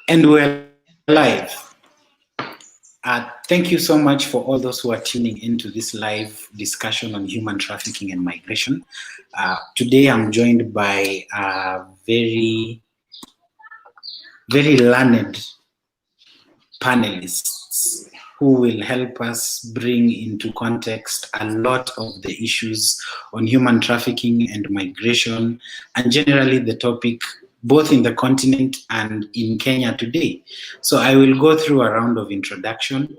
And we're live. Thank you so much for all those who are tuning into this live discussion on human trafficking and migration. Today I'm joined by very learned panelists who will help us bring into context a lot of the issues on human trafficking and migration, and generally the topic both in the continent and in Kenya today. So I will go through a round of introduction.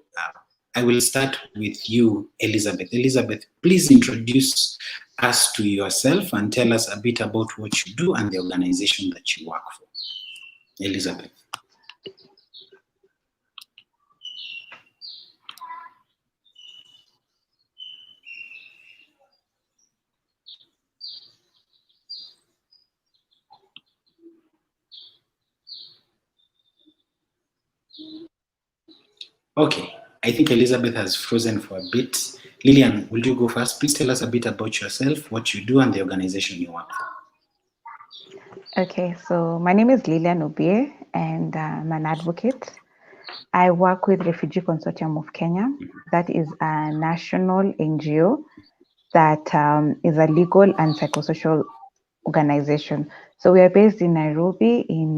I will start with you, Elizabeth. Elizabeth, please introduce us to yourself and tell us a bit about what you do and the organization that you work for. Elizabeth. Okay, I think Elizabeth has frozen for a bit. Lillian, will you go first? Please tell us a bit about yourself, what you do, and the organization you work for. Okay, so my name is Lillian Obie, and I'm an advocate. I work with Refugee Consortium of Kenya. That is a national NGO that is a legal and psychosocial organization. So we are based in Nairobi, in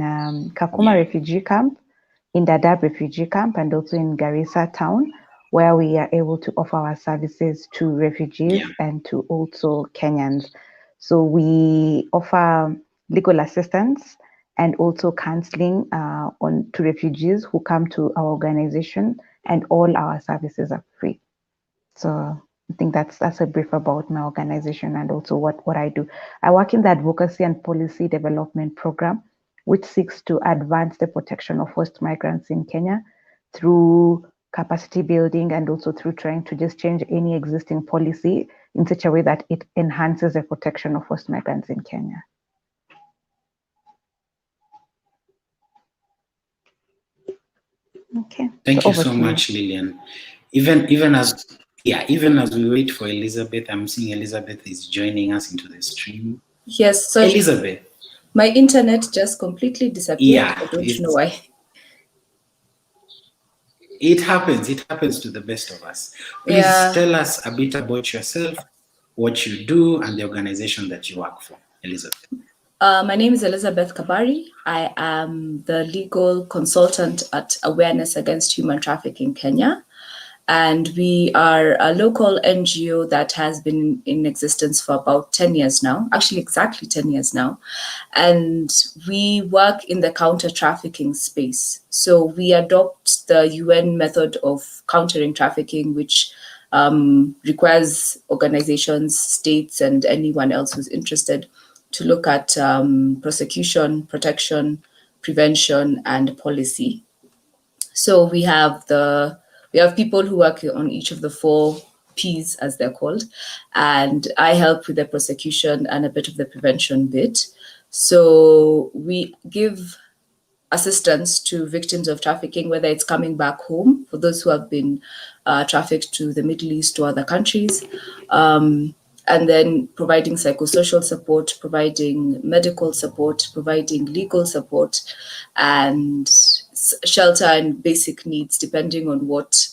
Kakuma Refugee Camp, in Dadaab Refugee Camp, and also in Garissa Town, where we are able to offer our services to refugees and to also Kenyans. So we offer legal assistance and also counseling to refugees who come to our organization, and all our services are free. So I think that's a brief about my organization and also what I do. I work in the Advocacy and Policy Development Program, which seeks to advance the protection of forced migrants in Kenya through capacity building and also through trying to just change any existing policy in such a way that it enhances the protection of forced migrants in Kenya. Okay. Thank you so much, Lillian. Even as we wait for Elizabeth, I'm seeing Elizabeth is joining us into the stream. Yes, so Elizabeth. My internet just completely disappeared. I don't know why. It happens to the best of us. Please tell us a bit about yourself, what you do, and the organization that you work for, Elizabeth. My name is Elizabeth Kabari. I am the legal consultant at Awareness Against Human Trafficking Kenya. And we are a local NGO that has been in existence for about 10 years now, actually exactly 10 years now. And we work in the counter-trafficking space. So we adopt the UN method of countering trafficking, which requires organizations, states, and anyone else who's interested to look at prosecution, protection, prevention, and policy. So we have people who work on each of the 4 Ps, as they're called, and I help with the prosecution and a bit of the prevention bit. So we give assistance to victims of trafficking, whether it's coming back home, for those who have been trafficked to the Middle East or other countries, and then providing psychosocial support, providing medical support, providing legal support, and shelter and basic needs, depending on what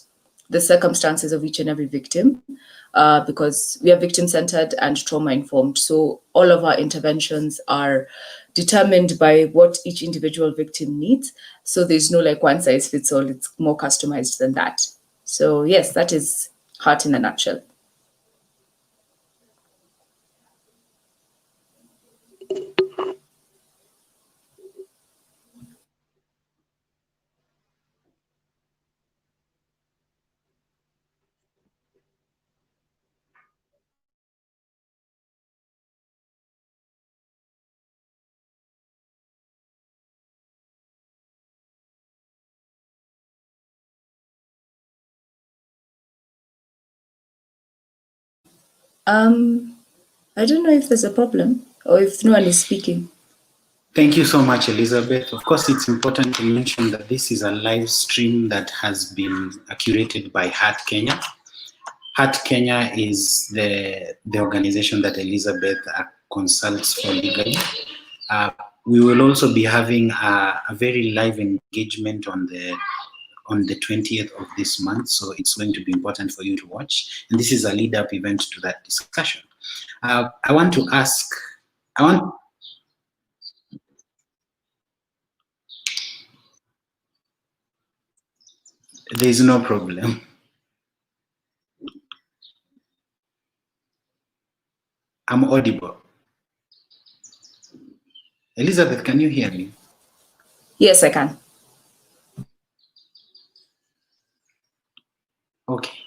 the circumstances of each and every victim, because we are victim-centered and trauma-informed. So all of our interventions are determined by what each individual victim needs. So there's no like one size fits all, it's more customized than that. So yes, that is HAART in a nutshell. I don't know if there's a problem or if no one is speaking. Thank you so much, Elizabeth. Of course, it's important to mention that this is a live stream that has been curated by HAART Kenya. HAART Kenya is the organization that Elizabeth consults for legally. We will also be having a very live engagement on the 20th of this month, so it's going to be important for you to watch. And this is a lead-up event to that discussion. I want to ask, there's no problem. I'm audible. Elizabeth, can you hear me? Yes, I can. Okay.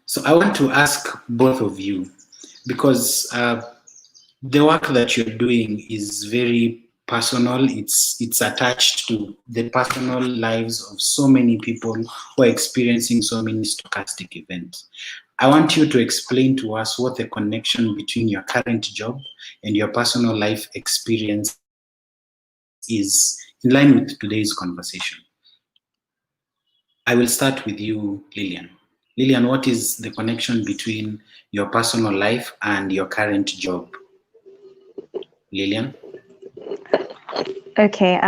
So I want to ask both of you, because the work that you're doing is very personal. It's attached to the personal lives of so many people who are experiencing so many stochastic events. I want you to explain to us what the connection between your current job and your personal life experience is, in line with today's conversation. I will start with you, Lillian. Lillian, what is the connection between your personal life and your current job? Lillian? Okay,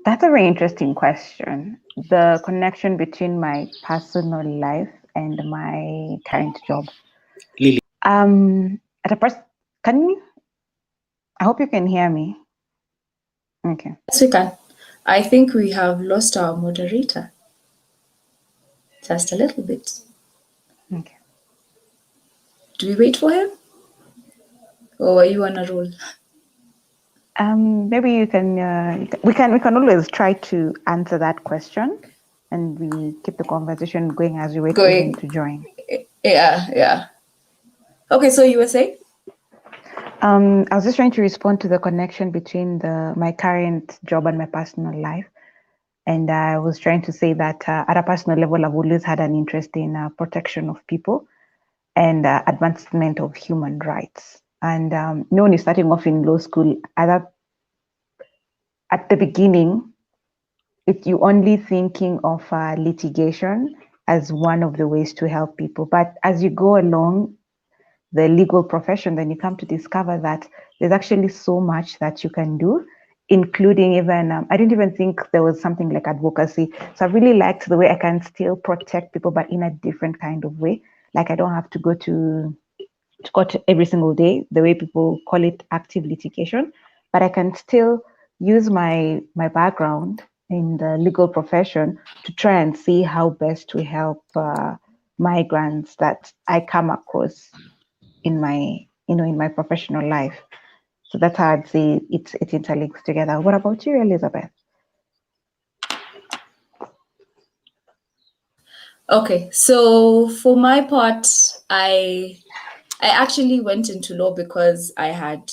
that's a very interesting question. The connection between my personal life and my current job. Lillian. I hope you can hear me. Okay. Yes, we can. I think we have lost our moderator. Just a little bit. Okay. Do we wait for him? Or are you on a roll? Maybe you can. We can always try to answer that question, and we keep the conversation going as we wait for him to join. Yeah. Okay, so you were saying? I was just trying to respond to the connection between my current job and my personal life. And I was trying to say that at a personal level, I've always had an interest in protection of people and advancement of human rights. And when you're starting off in law school, at the beginning, you're only thinking of litigation as one of the ways to help people. But as you go along the legal profession, then you come to discover that there's actually so much that you can do, including even, I didn't even think there was something like advocacy. So I really liked the way I can still protect people, but in a different kind of way. Like I don't have to go to court every single day, the way people call it active litigation, but I can still use my background in the legal profession to try and see how best to help migrants that I come across in my professional life. So that's how I'd say it interlinks together. What about you, Elizabeth? Okay, so for my part, I actually went into law because I had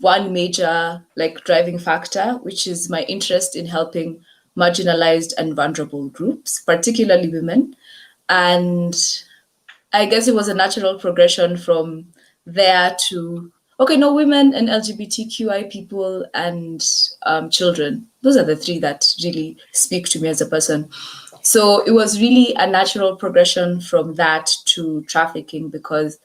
one major driving factor, which is my interest in helping marginalized and vulnerable groups, particularly women. And I guess it was a natural progression from there to, women and LGBTQI people and children. Those are the three that really speak to me as a person. So it was really a natural progression from that to trafficking because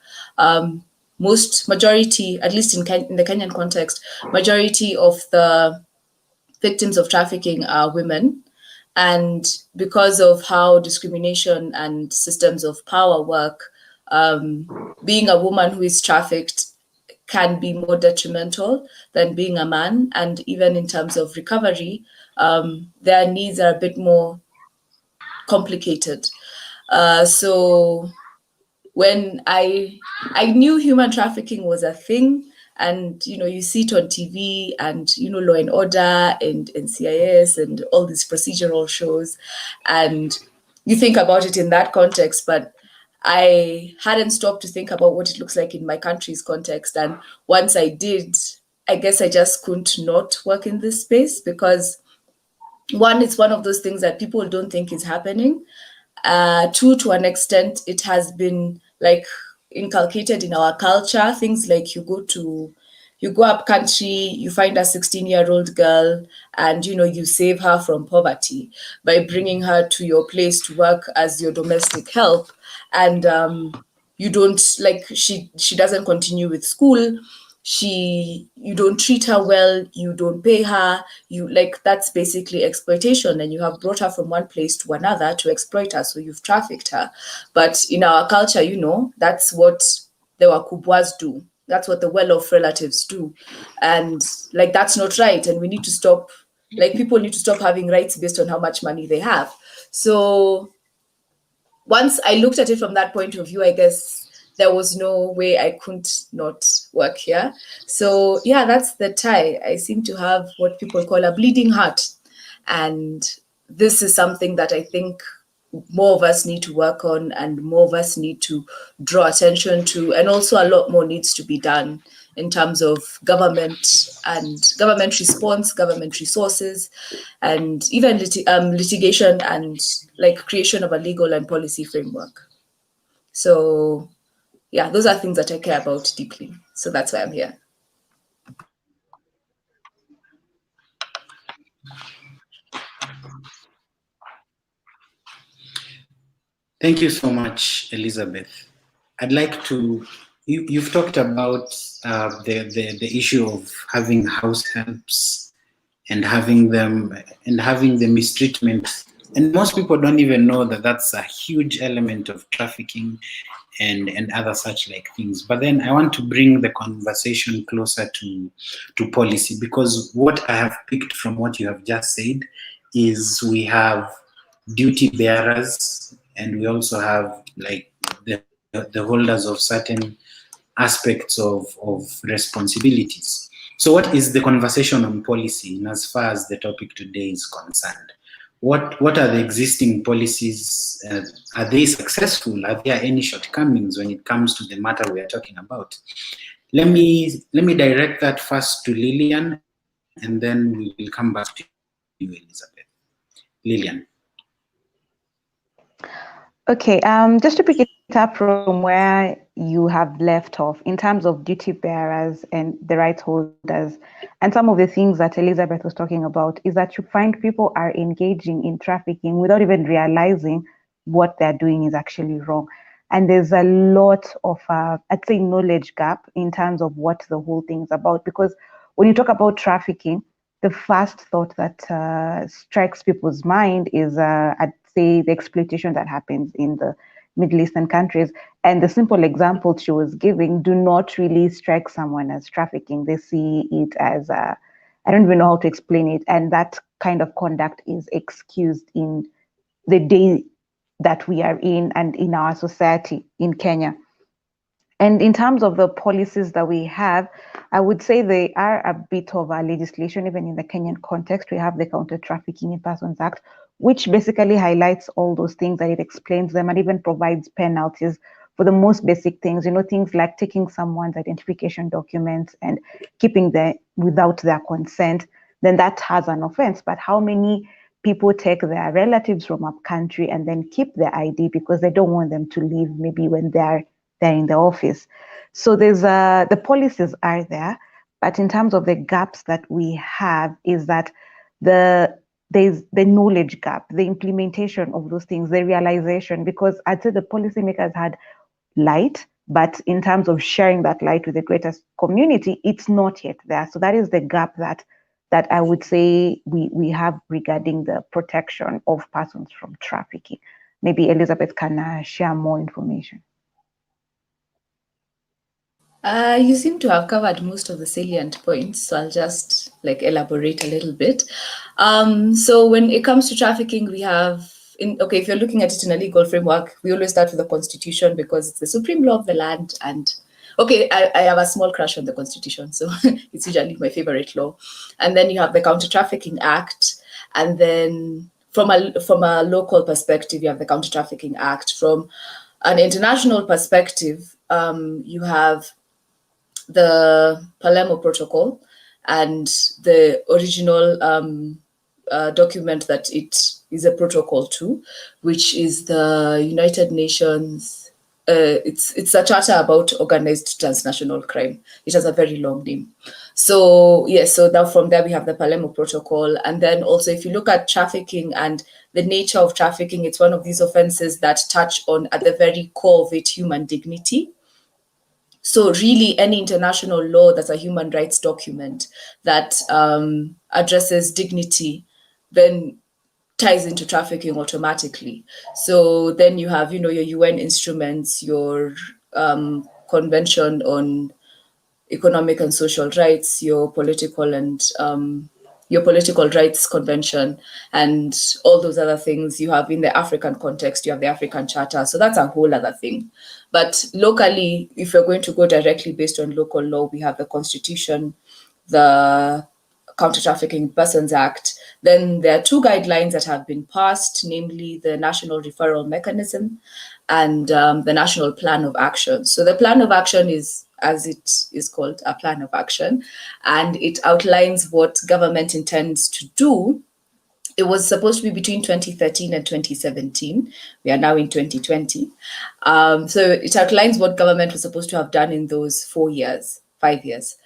majority, at least in the Kenyan context, majority of the victims of trafficking are women. And because of how discrimination and systems of power work, being a woman who is trafficked can be more detrimental than being a man. And even in terms of recovery, their needs are a bit more complicated. So when I knew human trafficking was a thing, and you see it on TV and Law and Order and NCIS and all these procedural shows, and you think about it in that context, but I hadn't stopped to think about what it looks like in my country's context. And once I did, I guess I just couldn't not work in this space because one, it's one of those things that people don't think is happening. Two, to an extent, it has been inculcated in our culture. Things like you go up country, you find a 16-year-old girl, and you save her from poverty by bringing her to your place to work as your domestic help, and you don't she doesn't continue with school. you don't treat her well, you don't pay her, that's basically exploitation, and you have brought her from one place to another to exploit her, so you've trafficked her. But in our culture, that's what the wakubwas do, that's what the well-off relatives do, and that's not right, and we need to stop. People need to stop having rights based on how much money they have. So once I looked at it from that point of view, I guess there was no way I couldn't not work here. So yeah, that's the tie. I seem to have what people call a bleeding heart. And this is something that I think more of us need to work on, and more of us need to draw attention to. And also a lot more needs to be done in terms of government and government response, government resources, and even litigation and creation of a legal and policy framework. So yeah, those are things that I care about deeply. So that's why I'm here. Thank you so much, Elizabeth. I'd like to, you've talked about the issue of having house helps and having the mistreatment. And most people don't even know that that's a huge element of trafficking and other such things. But then I want to bring the conversation closer to policy, because what I have picked from what you have just said is we have duty bearers, and we also have the holders of certain aspects of responsibilities. So what is the conversation on policy in as far as the topic today is concerned? What are the existing policies? Are they successful? Are there any shortcomings when it comes to the matter we are talking about? Let me direct that first to Lillian, and then we will come back to you, Elizabeth. Lillian. Okay, just to pick it up from where you have left off in terms of duty bearers and the rights holders, and some of the things that Elizabeth was talking about, is that you find people are engaging in trafficking without even realizing what they're doing is actually wrong. And there's a lot of, I'd say, knowledge gap in terms of what the whole thing is about. Because when you talk about trafficking, the first thought that strikes people's mind is, I'd say, the exploitation that happens in the Middle Eastern countries. And the simple example she was giving do not really strike someone as trafficking. They see it as, I don't even know how to explain it. And that kind of conduct is excused in the day that we are in and in our society in Kenya. And in terms of the policies that we have, I would say they are a bit of a legislation. Even in the Kenyan context, we have the Counter Trafficking in Persons Act, which basically highlights all those things, and it explains them and even provides penalties for the most basic things, things like taking someone's identification documents and keeping them without their consent. Then that has an offense. But how many people take their relatives from up country and then keep their ID because they don't want them to leave maybe when they're in the office? So there's the policies are there, but in terms of the gaps that we have is that there's the knowledge gap, the implementation of those things, the realization, because I'd say the policymakers had light, but in terms of sharing that light with the greatest community, it's not yet there. So that is the gap that I would say we have regarding the protection of persons from trafficking. Maybe Elizabeth can share more information. You seem to have covered most of the salient points, so I'll just elaborate a little bit. So when it comes to trafficking, we have, if you're looking at it in a legal framework, we always start with the Constitution because it's the supreme law of the land. And I have a small crush on the Constitution, so it's usually my favorite law. And then you have the Counter Trafficking Act, and then from a local perspective, you have the Counter Trafficking Act. From an international perspective, you have the Palermo Protocol and the original document that it is a protocol to, which is the United Nations. It's a charter about organized transnational crime. It has a very long name. So yes, so now from there we have the Palermo Protocol, and then also if you look at trafficking and the nature of trafficking, it's one of these offenses that touch on at the very core of it human dignity. So really, any international law that's a human rights document that addresses dignity, then ties into trafficking automatically. So then you have, your UN instruments, your Convention on Economic and Social Rights, your political rights convention, and all those other things. You have in the African context, you have the African Charter. So that's a whole other thing. But locally, if you're going to go directly based on local law, we have the Constitution, the Counter-Trafficking Persons Act. Then there are two guidelines that have been passed, namely the National Referral Mechanism and the National Plan of Action. So the Plan of Action is, as it is called, a plan of action, and it outlines what government intends to do. It was supposed to be between 2013 and 2017. We are now in 2020. So it outlines what government was supposed to have done in those 5 years.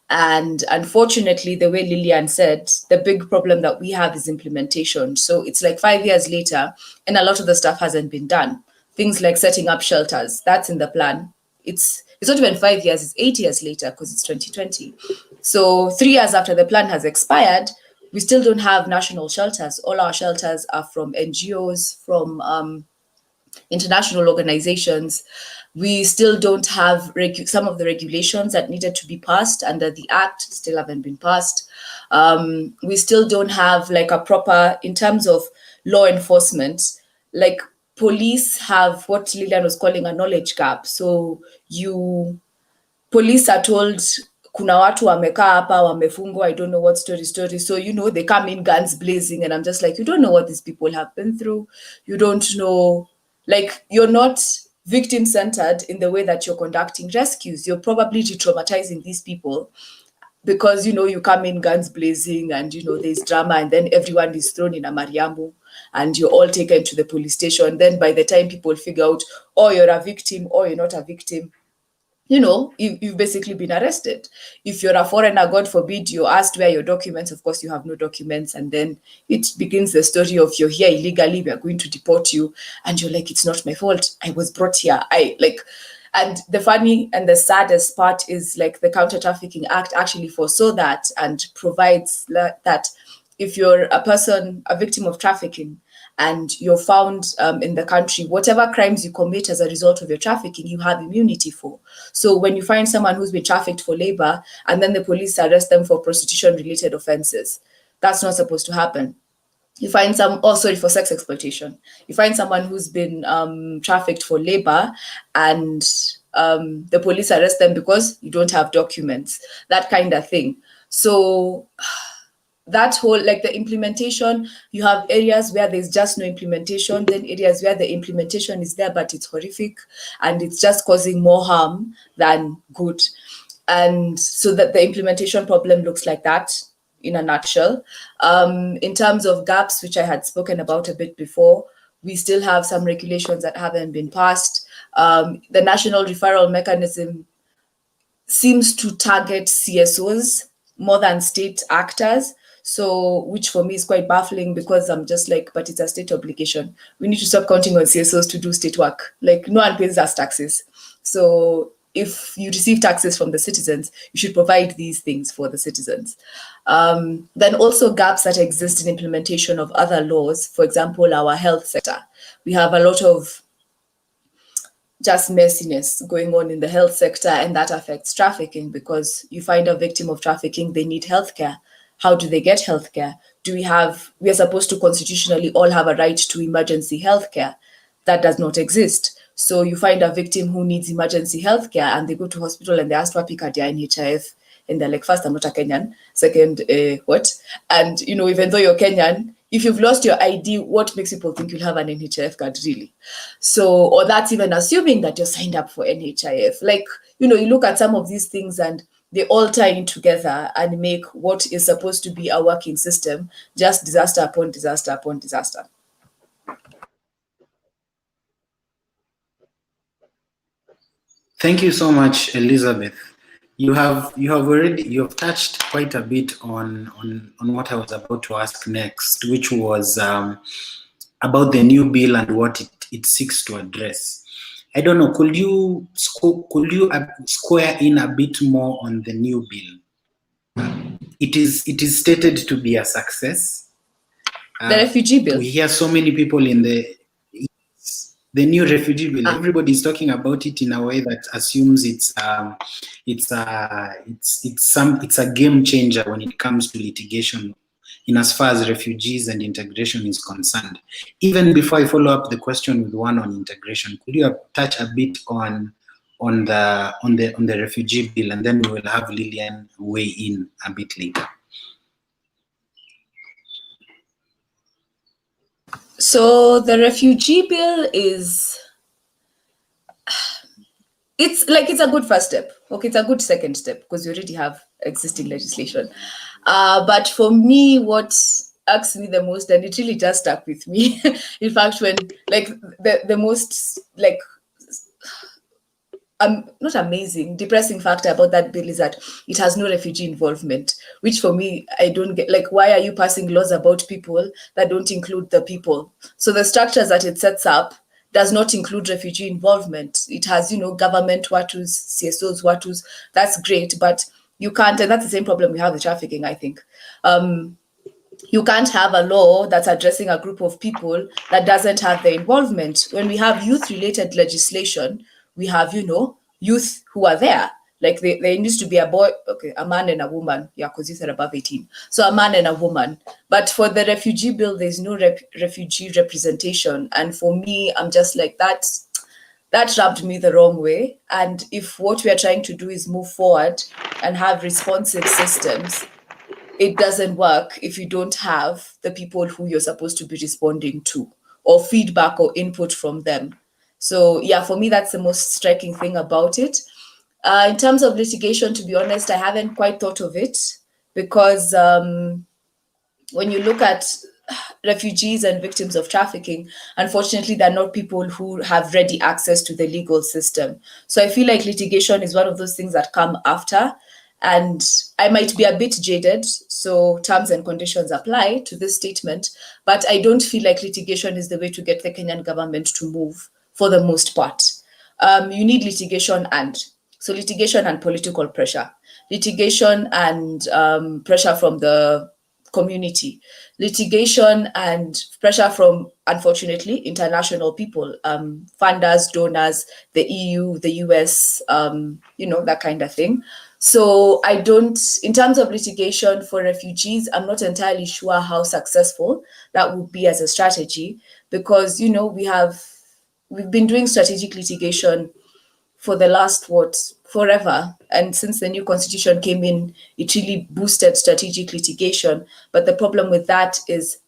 And unfortunately, the way Lillian said, the big problem that we have is implementation. So it's like 5 years later, and a lot of the stuff hasn't been done. Things like setting up shelters, that's in the plan. It's not even 5 years, it's 8 years later because it's 2020. So 3 years after the plan has expired, we still don't have national shelters. All our shelters are from NGOs, from international organizations. We still don't have some of the regulations that needed to be passed under the Act, still haven't been passed. We still don't have like a proper, in terms of law enforcement, like police have what Lillian was calling a knowledge gap. So police are told, kuna watu wamekaa hapa wamefungwa, I don't know what story. So, they come in guns blazing, and I'm just like, you don't know what these people have been through. You don't know, like, you're not victim-centered in the way that you're conducting rescues. You're probably re-traumatizing these people because, you come in guns blazing and, there's drama, and then everyone is thrown in a Mariamu and you're all taken to the police station. Then by the time people figure out, oh, you're a victim or you're not a victim, you've basically been arrested. If you're a foreigner, God forbid, you're asked where your documents, of course you have no documents, and then it begins the story of you're here illegally, we are going to deport you, and you're like, it's not my fault, I was brought here. And the funny and the saddest part is, like, the Counter-Trafficking Act actually foresaw that and provides that if you're a victim of trafficking, and you're found in the country, whatever crimes you commit as a result of your trafficking, you have immunity for. So when you find someone who's been trafficked for labor and then the police arrest them for prostitution-related offenses, that's not supposed to happen. You find for sex exploitation. You find someone who's been trafficked for labor and the police arrest them because you don't have documents, that kind of thing. So that whole, like, the implementation, you have areas where there's just no implementation, then areas where the implementation is there, but it's horrific and it's just causing more harm than good. And so that the implementation problem looks like that in a nutshell. In terms of gaps, which I had spoken about a bit before, we still have some regulations that haven't been passed. The National Referral Mechanism seems to target CSOs more than state actors. So, which for me is quite baffling, because I'm just like, but it's a state obligation. We need to stop counting on CSOs to do state work. Like, no one pays us taxes. So if you receive taxes from the citizens, you should provide these things for the citizens. Then also gaps that exist in implementation of other laws. For example, our health sector. We have a lot of just messiness going on in the health sector, and that affects trafficking, because you find a victim of trafficking, they need healthcare. How do they get healthcare? We are supposed to constitutionally all have a right to emergency healthcare. That does not exist. So you find a victim who needs emergency healthcare and they go to hospital and they ask for a card in NHIF, and they're like, first, I'm not a Kenyan. Second, what? And, even though you're Kenyan, if you've lost your ID, what makes people think you'll have an NHIF card, really? So, or that's even assuming that you're signed up for NHIF. Like, you look at some of these things and they all tie in together and make what is supposed to be a working system just disaster upon disaster upon disaster. Thank you so much, Elizabeth. You have touched quite a bit on what I was about to ask next, which was about the new bill and what it seeks to address. I don't know, could you square in a bit more on the new bill? It is stated to be a success. The refugee bill. We hear so many people in the new refugee bill. Everybody's talking about it in a way that assumes it's a game changer when it comes to litigation, in as far as refugees and integration is concerned. Even before I follow up the question with one on integration, could you touch a bit on the refugee bill, and then we will have Lillian weigh in a bit later. So the refugee bill is, it's a good first step. Okay, it's a good second step because you already have existing legislation. But for me, what irks me the most, and it really just stuck with me, in fact, when the most not amazing, depressing factor about that bill is that it has no refugee involvement, which for me, I don't get. Why are you passing laws about people that don't include the people? So the structures that it sets up does not include refugee involvement. It has, government watus, CSOs watus. That's great, but you can't, and that's the same problem we have with trafficking, I think. You can't have a law that's addressing a group of people that doesn't have the involvement. When we have youth-related legislation, we have, youth who are there. There needs to be a boy, okay, a man and a woman. Yeah, because you said above 18. So a man and a woman. But for the refugee bill, there's no refugee representation. And for me, I'm just like, that rubbed me the wrong way. And if what we are trying to do is move forward and have responsive systems, it doesn't work if you don't have the people who you're supposed to be responding to, or feedback or input from them. So yeah, for me, that's the most striking thing about it. In terms of litigation, to be honest, I haven't quite thought of it, because when you look at refugees and victims of trafficking, unfortunately, they're not people who have ready access to the legal system. So I feel like litigation is one of those things that come after. And I might be a bit jaded, so terms and conditions apply to this statement, but I don't feel like litigation is the way to get the Kenyan government to move for the most part. You need litigation and political pressure, litigation and pressure from the community, litigation and pressure from, unfortunately, international people, funders, donors, the EU, the US, that kind of thing. So in terms of litigation for refugees, I'm not entirely sure how successful that would be as a strategy, because, we've been doing strategic litigation for the last, forever. And since the new constitution came in, it really boosted strategic litigation. But the problem with that is,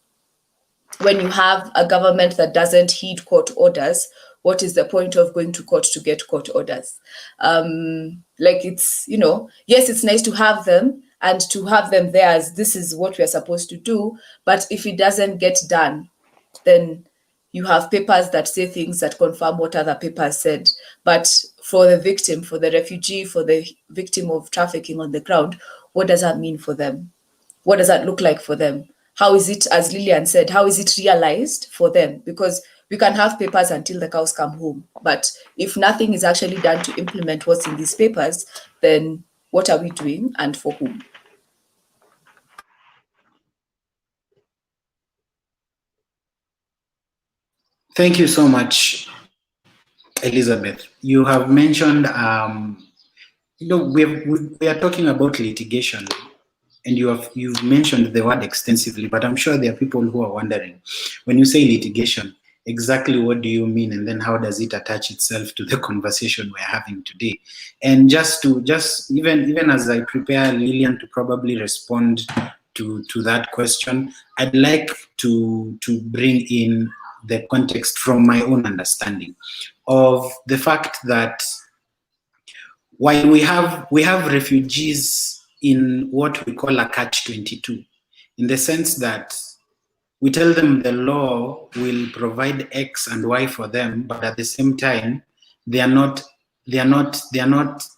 when you have a government that doesn't heed court orders, what is the point of going to court to get court orders? It's, yes, it's nice to have them and to have them there as this is what we're supposed to do. But if it doesn't get done, then you have papers that say things that confirm what other papers said. But for the victim, for the refugee, for the victim of trafficking on the ground, what does that mean for them? What does that look like for them? How is it, as Lillian said, how is it realized for them? Because we can have papers until the cows come home. But if nothing is actually done to implement what's in these papers, then what are we doing and for whom? Thank you so much, Elizabeth. You have mentioned, we are talking about litigation, and you've mentioned the word extensively, but I'm sure there are people who are wondering, when you say litigation, exactly what do you mean, and then how does it attach itself to the conversation we're having today? And even as I prepare Lillian to probably respond to that question, I'd like to bring in the context from my own understanding of the fact that while we have refugees in what we call a catch-22, in the sense that we tell them the law will provide X and Y for them, but at the same time, they are not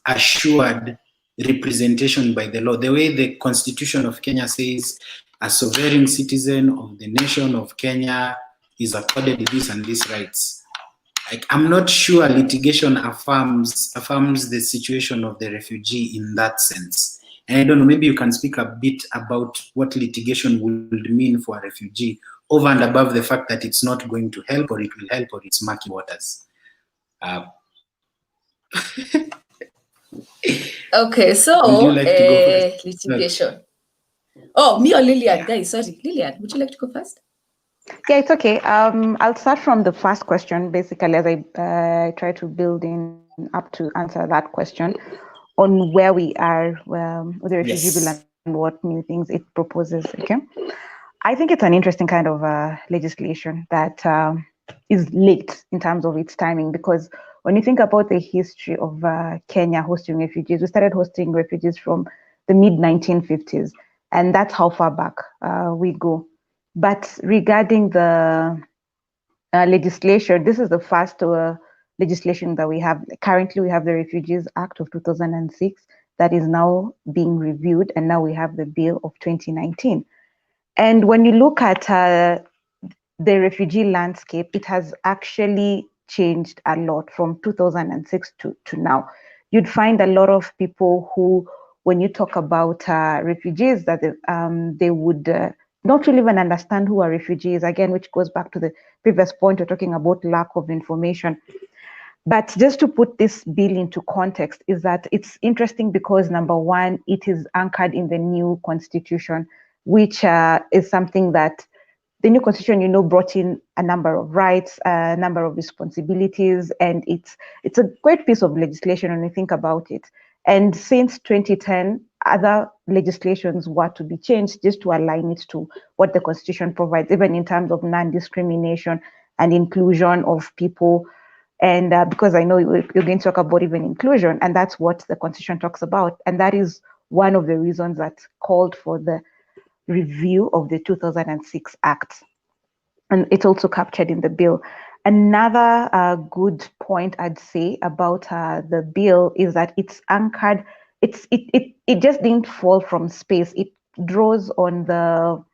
assured representation by the law. The way the Constitution of Kenya says, a sovereign citizen of the nation of Kenya is accorded this and these rights. like, I'm not sure litigation affirms the situation of the refugee in that sense. And I don't know, maybe you can speak a bit about what litigation would mean for a refugee over and above the fact that it's not going to help, or it will help, or it's murky waters. Okay, so would you like to go first? litigation. Oh, me or Lillian? Guys, sorry. Lillian, would you like to go first? Yeah, it's okay. I'll start from the first question, basically, as I try to build in up to answer that question on where we are with the refugee bill and what new things it proposes. Okay, I think it's an interesting kind of legislation that is late in terms of its timing, because when you think about the history of Kenya hosting refugees, we started hosting refugees from the mid 1950s, and that's how far back we go. But regarding the legislation, this is the first legislation that we have. Currently, we have the Refugees Act of 2006 that is now being reviewed, and now we have the bill of 2019. And when you look at the refugee landscape, it has actually changed a lot from 2006 to now. You'd find a lot of people who, when you talk about refugees, that they would not really even understand who are refugees, again, which goes back to the previous point we're talking about lack of information. But just to put this bill into context, is that it's interesting because, number one, it is anchored in the new constitution, which is something that the new constitution, brought in a number of rights, a number of responsibilities, and it's a great piece of legislation when you think about it. And since 2010, other legislations were to be changed just to align it to what the constitution provides, even in terms of non-discrimination and inclusion of people. And because I know you're going to talk about even inclusion, and that's what the constitution talks about. And that is one of the reasons that called for the review of the 2006 Act. And it's also captured in the bill. Another good point I'd say about the bill is that it's anchored, it just didn't fall from space. It draws on the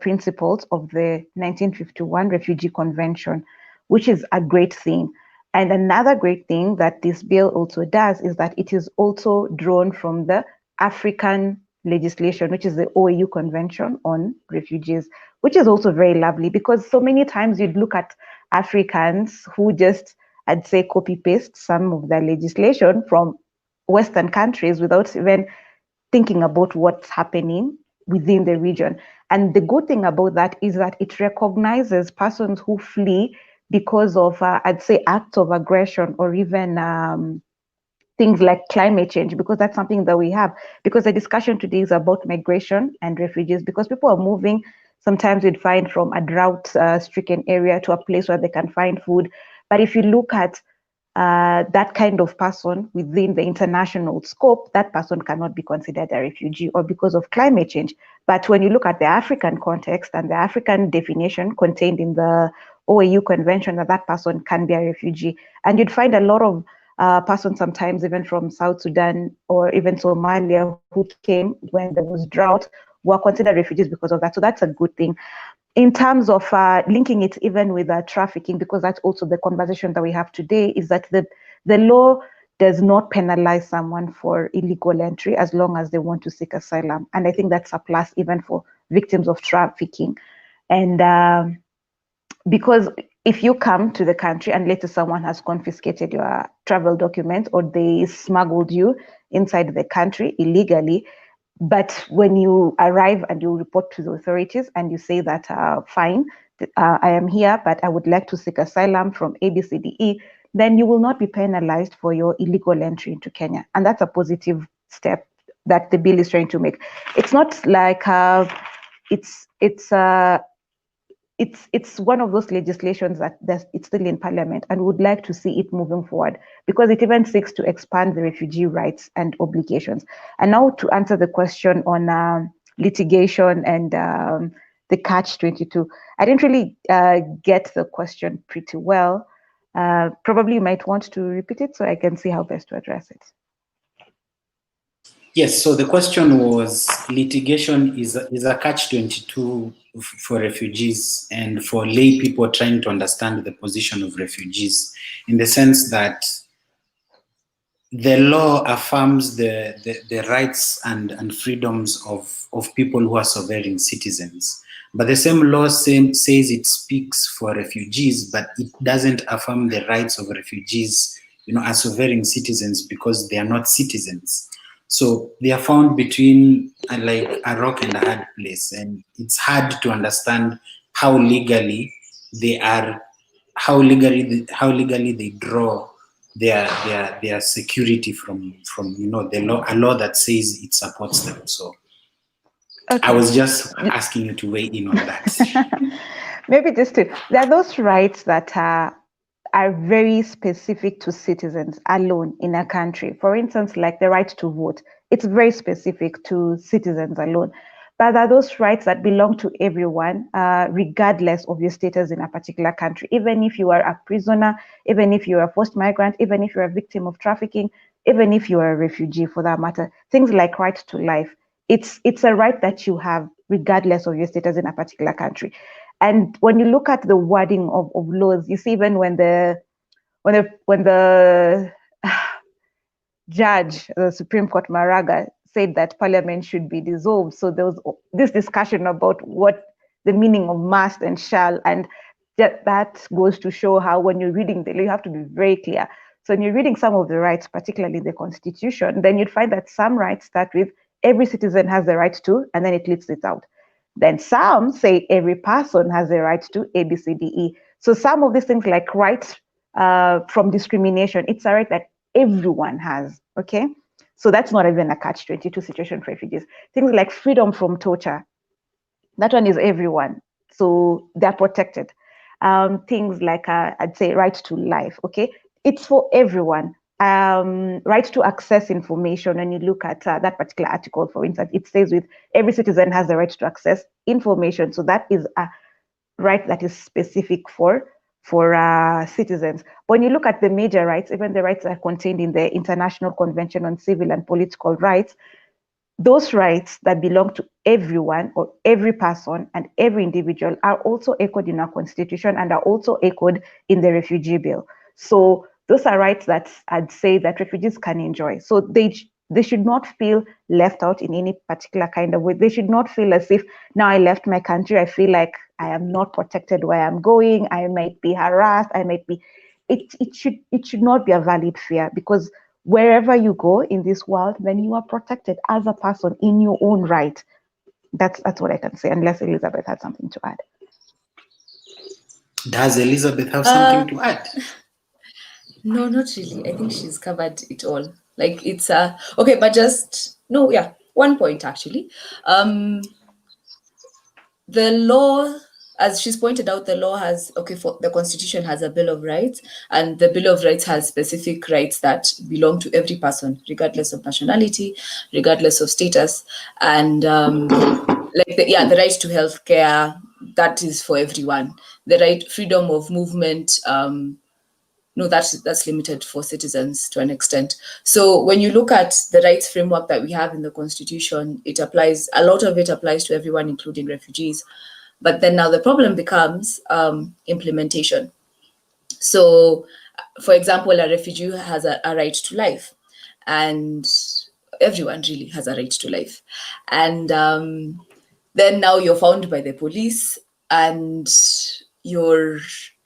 principles of the 1951 Refugee Convention, which is a great thing. And another great thing that this bill also does is that it is also drawn from the African legislation, which is the Oau Convention on Refugees, which is also very lovely, because so many times you'd look at Africans who just, I'd say, copy paste some of their legislation from Western countries without even thinking about what's happening within the region. And the good thing about that is that it recognizes persons who flee because of, I'd say, acts of aggression, or even things like climate change, because that's something that we have. Because the discussion today is about migration and refugees, because people are moving. Sometimes you'd find from a drought-stricken area to a place where they can find food. But if you look at that kind of person within the international scope, that person cannot be considered a refugee, or because of climate change. But when you look at the African context and the African definition contained in the Oau Convention, that person can be a refugee. And you'd find a lot of persons, sometimes even from South Sudan or even Somalia, who came when there was drought, were considered refugees because of that. So that's a good thing. In terms of linking it even with trafficking, because that's also the conversation that we have today, is that the law does not penalize someone for illegal entry as long as they want to seek asylum. And I think that's a plus even for victims of trafficking. And because if you come to the country and later someone has confiscated your travel documents, or they smuggled you inside the country illegally, but when you arrive and you report to the authorities and you say that, fine, I am here, but I would like to seek asylum from ABCDE, then you will not be penalized for your illegal entry into Kenya. And that's a positive step that the bill is trying to make. It's not like it's one of those legislations that it's still in Parliament, and would like to see it moving forward, because it even seeks to expand the refugee rights and obligations. And now to answer the question on litigation and the catch-22, I didn't really get the question pretty well. Probably you might want to repeat it so I can see how best to address it. Yes, so the question was, litigation is a catch-22 for refugees and for lay people trying to understand the position of refugees, in the sense that the law affirms the rights and freedoms of people who are sovereign citizens. But the same law says it speaks for refugees, but it doesn't affirm the rights of refugees, as sovereign citizens, because they are not citizens. So they are found between like a rock and a hard place, and it's hard to understand how legally they are, how legally they draw their security from the law, a law that says it supports them. So Okay. I was just asking you to weigh in on that. Maybe just there are those rights that are very specific to citizens alone in a country. For instance, like the right to vote, it's very specific to citizens alone. But there are those rights that belong to everyone, regardless of your status in a particular country. Even if you are a prisoner, even if you're a forced migrant, even if you're a victim of trafficking, even if you are a refugee for that matter, things like right to life, it's a right that you have regardless of your status in a particular country. And when you look at the wording of laws, you see even when the judge, the Supreme Court Maraga, said that Parliament should be dissolved. So there was this discussion about what the meaning of must and shall, and that goes to show how when you're reading the law, you have to be very clear. So when you're reading some of the rights, particularly the Constitution, then you'd find that some rights start with every citizen has the right to, and then it lists it out. Then some say every person has the right to A, B, C, D, E. So some of these things like rights from discrimination, it's a right that everyone has, okay? So that's not even a catch-22 situation for refugees. Things like freedom from torture, that one is everyone. So they're protected. Things like, I'd say, right to life, okay? It's for everyone. Right to access information. When you look at that particular article, for instance, it says with every citizen has the right to access information. So that is a right that is specific for citizens. But when you look at the major rights, even the rights that are contained in the International Convention on Civil and Political Rights, those rights that belong to everyone or every person and every individual are also echoed in our Constitution and are also echoed in the Refugee Bill. So those are rights that I'd say that refugees can enjoy. So they should not feel left out in any particular kind of way. They should not feel as if now I left my country, I feel like I am not protected where I'm going. I might be harassed. I might be. It should not be a valid fear, because wherever you go in this world, then you are protected as a person in your own right. That's what I can say, unless Elizabeth had something to add. Does Elizabeth have something to add? No, not really. I think she's covered it all. Like it's okay, but just no, yeah, one point actually. The law, as she's pointed out, the law has, for the Constitution has a Bill of Rights, and the Bill of Rights has specific rights that belong to every person, regardless of nationality, regardless of status, and the right to health care, that is for everyone. The right, freedom of movement, no, that's limited for citizens to an extent. So when you look at the rights framework that we have in the Constitution, a lot of it applies to everyone, including refugees. But then now the problem becomes implementation. So, for example, a refugee has a right to life, and everyone really has a right to life. And then now you're found by the police, and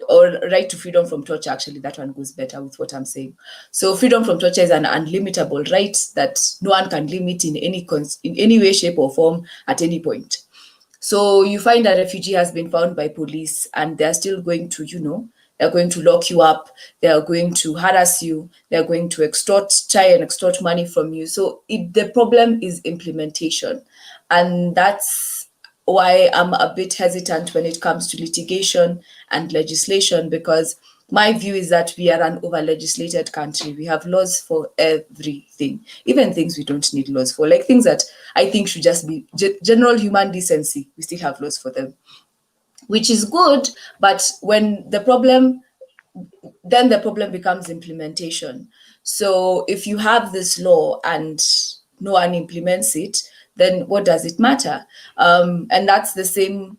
or right to freedom from torture, actually, that one goes better with what I'm saying. So freedom from torture is an unlimitable right that no one can limit in any way, shape, or form at any point. So you find a refugee has been found by police, and they're still going to, they're going to lock you up, they're going to harass you, they're going to try and extort money from you. So the problem is implementation. And that's why I'm a bit hesitant when it comes to litigation and legislation, because my view is that we are an over-legislated country. We have laws for everything, even things we don't need laws for, like things that I think should just be general human decency. We still have laws for them, which is good. But when the problem becomes implementation. So if you have this law and no one implements it, then what does it matter? And that's the same,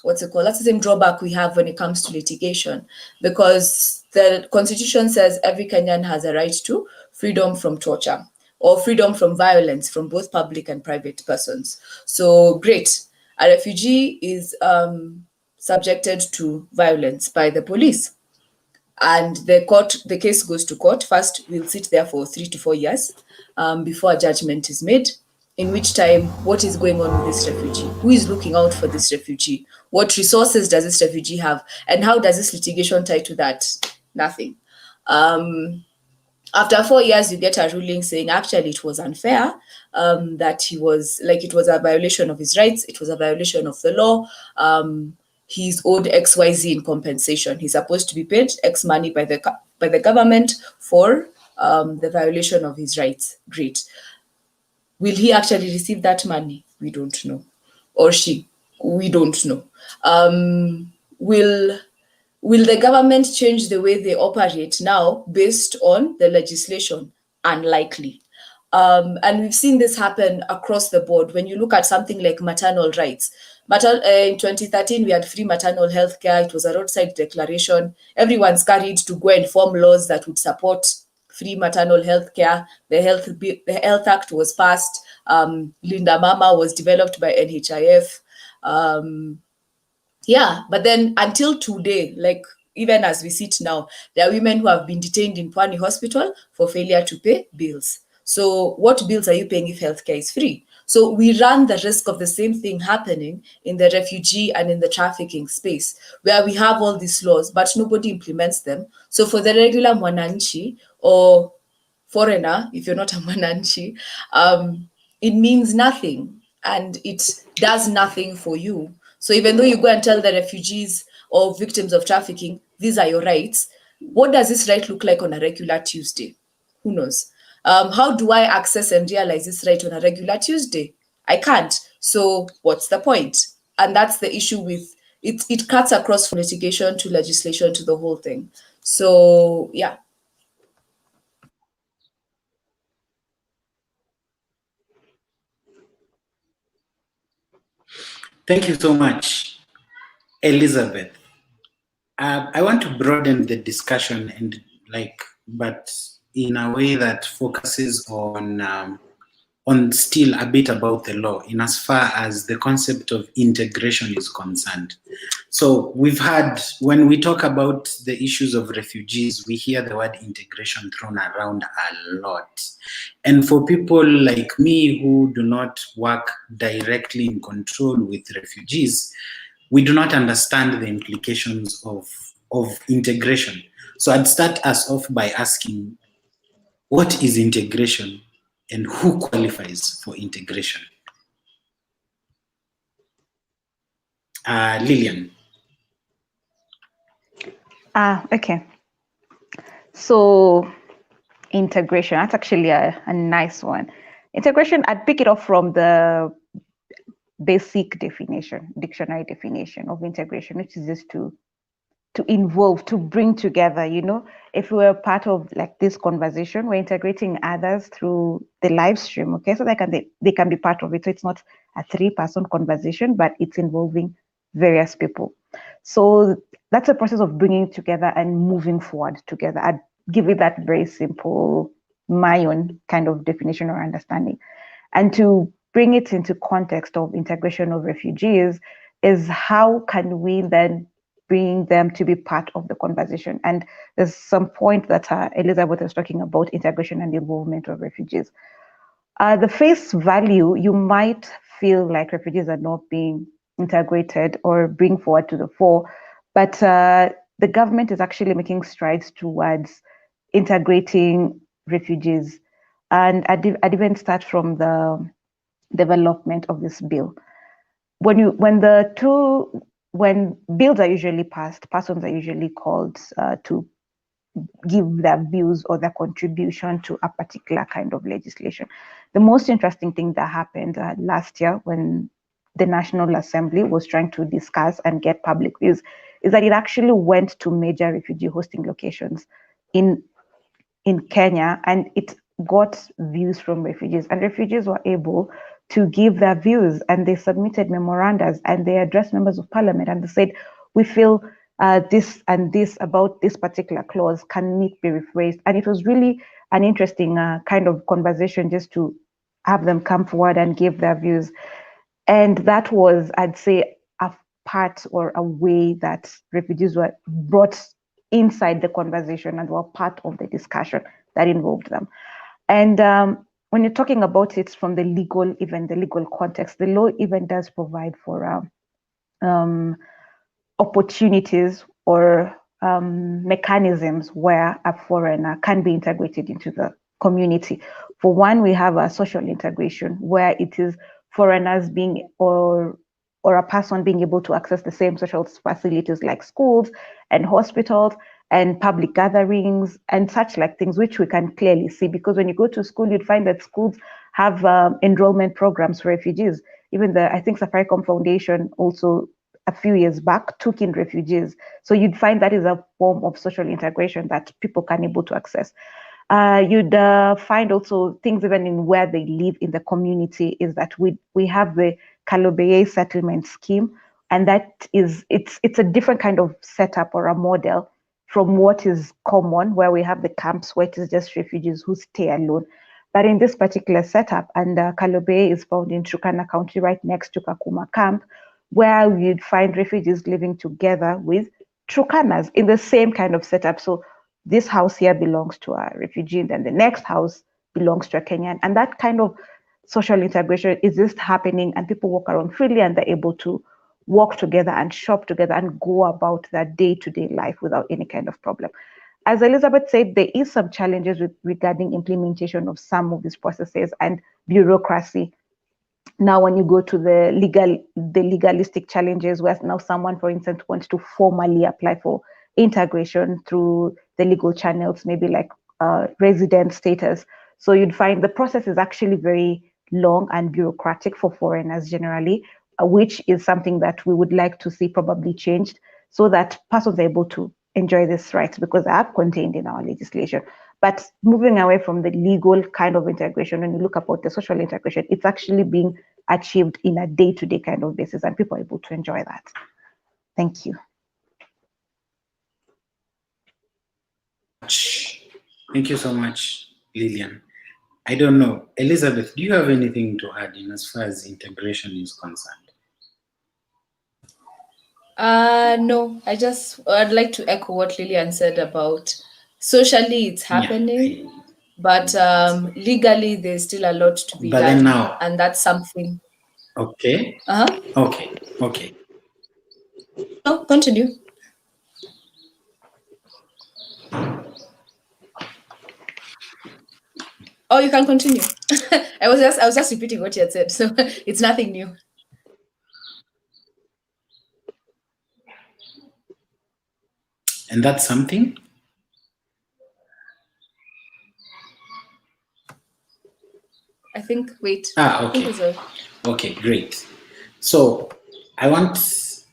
what's it called? That's the same drawback we have when it comes to litigation, because the Constitution says every Kenyan has a right to freedom from torture or freedom from violence from both public and private persons. So great, a refugee is subjected to violence by the police, and the case goes to court. First, we'll sit there for 3 to 4 years before a judgment is made, in which time, what is going on with this refugee? Who is looking out for this refugee? What resources does this refugee have? And how does this litigation tie to that? Nothing. After 4 years, you get a ruling saying actually it was unfair, that he was, like, it was a violation of his rights, it was a violation of the law. He's owed XYZ in compensation. He's supposed to be paid X money by the government for the violation of his rights. Great. Will he actually receive that money? We don't know. Or she? We don't know. Will the government change the way they operate now based on the legislation? Unlikely. And we've seen this happen across the board. When you look at something like maternal rights, in 2013, we had free maternal health care. It was a roadside declaration. Everyone's carried to go and form laws that would support free maternal health care. The Health Act was passed. Linda Mama was developed by NHIF. Yeah, but then until today, like even as we sit now, there are women who have been detained in Pwani Hospital for failure to pay bills. So what bills are you paying if healthcare is free? So we run the risk of the same thing happening in the refugee and in the trafficking space, where we have all these laws, but nobody implements them. So for the regular mwananchi or foreigner, if you're not a mwananchi, it means nothing and it does nothing for you. So even though you go and tell the refugees or victims of trafficking, these are your rights, what does this right look like on a regular Tuesday? Who knows? How do I access and realize this right on a regular Tuesday? I can't. So what's the point? And that's the issue with it. It cuts across from litigation to legislation to the whole thing. So yeah. Thank you so much, Elizabeth. I want to broaden the discussion but in a way that focuses on still a bit about the law, in as far as the concept of integration is concerned. So we've had, when we talk about the issues of refugees, we hear the word integration thrown around a lot. And for people like me who do not work directly in control with refugees, we do not understand the implications of integration. So I'd start us off by asking, what is integration and who qualifies for integration? Lillian. Okay. So integration, that's actually a nice one. Integration, I'd pick it up from the basic definition, dictionary definition of integration, which is just to involve, to bring together. You know, if we're part of like this conversation, we're integrating others through the live stream, okay? So they can be part of it. So it's not a 3-person conversation, but it's involving various people. So that's a process of bringing together and moving forward together. I'd give it that very simple, my own kind of definition or understanding. And to bring it into context of integration of refugees is how can we then bring them to be part of the conversation. And there's some point that Elizabeth was talking about integration and involvement of refugees. The face value, you might feel like refugees are not being integrated or bring forward to the fore, but the government is actually making strides towards integrating refugees. And I'd even start from the development of this bill. When bills are usually passed, persons are usually called to give their views or their contribution to a particular kind of legislation. The most interesting thing that happened last year when the National Assembly was trying to discuss and get public views is that it actually went to major refugee hosting locations in Kenya, and it got views from refugees, and refugees were able to give their views, and they submitted memorandums, and they addressed members of parliament, and they said, we feel this and this about this particular clause, can it be rephrased? And it was really an interesting kind of conversation just to have them come forward and give their views. And that was, I'd say, a part or a way that refugees were brought inside the conversation and were part of the discussion that involved them. And when you're talking about it from the legal, even the legal context, the law even does provide for opportunities or mechanisms where a foreigner can be integrated into the community. For one, we have a social integration where it is foreigners being or a person being able to access the same social facilities like schools and hospitals and public gatherings and such like things, which we can clearly see, because when you go to school, you'd find that schools have enrollment programs for refugees. Even I think Safaricom Foundation also a few years back took in refugees. So you'd find that is a form of social integration that people can able to access. You'd find also things even in where they live in the community is that we have the Calabe settlement scheme, and that is it's a different kind of setup or a model from what is common, where we have the camps where it is just refugees who stay alone. But in this particular setup, and Calabe is found in Turkana County, right next to Kakuma camp, where you'd find refugees living together with Turkanas in the same kind of setup. So this house here belongs to a refugee, and then the next house belongs to a Kenyan. And that kind of social integration is just happening, and people walk around freely, and they're able to walk together and shop together and go about their day-to-day life without any kind of problem. As Elizabeth said, there is some challenges regarding implementation of some of these processes and bureaucracy. Now, when you go to the legalistic challenges, where now someone, for instance, wants to formally apply for integration through the legal channels, maybe like resident status. So you'd find the process is actually very long and bureaucratic for foreigners generally, which is something that we would like to see probably changed so that persons are able to enjoy these rights, because they are contained in our legislation. But moving away from the legal kind of integration, when you look about the social integration, it's actually being achieved in a day-to-day kind of basis, and people are able to enjoy that. Thank you. Thank you so much, Lillian. I don't know, Elizabeth, do you have anything to add in as far as integration is concerned? No, I'd like to echo what Lillian said about socially it's happening, but legally there's still a lot to be done. Then now, and that's something. Okay. Okay. No, continue. Oh, you can continue. I was just repeating what you had said, so it's nothing new. And that's something? I think, wait. Okay. Okay, great. So I want us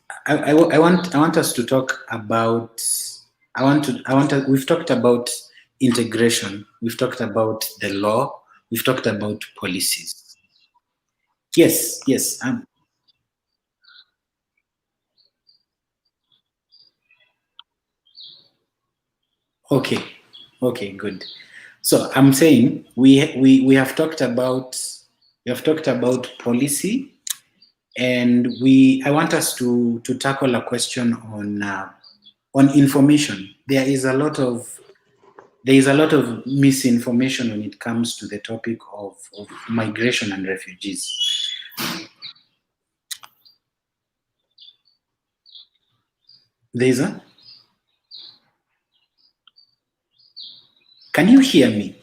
to talk about, we've talked about integration, we've talked about the law, we've talked about policies. Yes. Okay, good. So I'm saying we have talked about policy, and I want us to tackle a question on information. There is a lot of misinformation when it comes to the topic of migration and refugees. Can you hear me?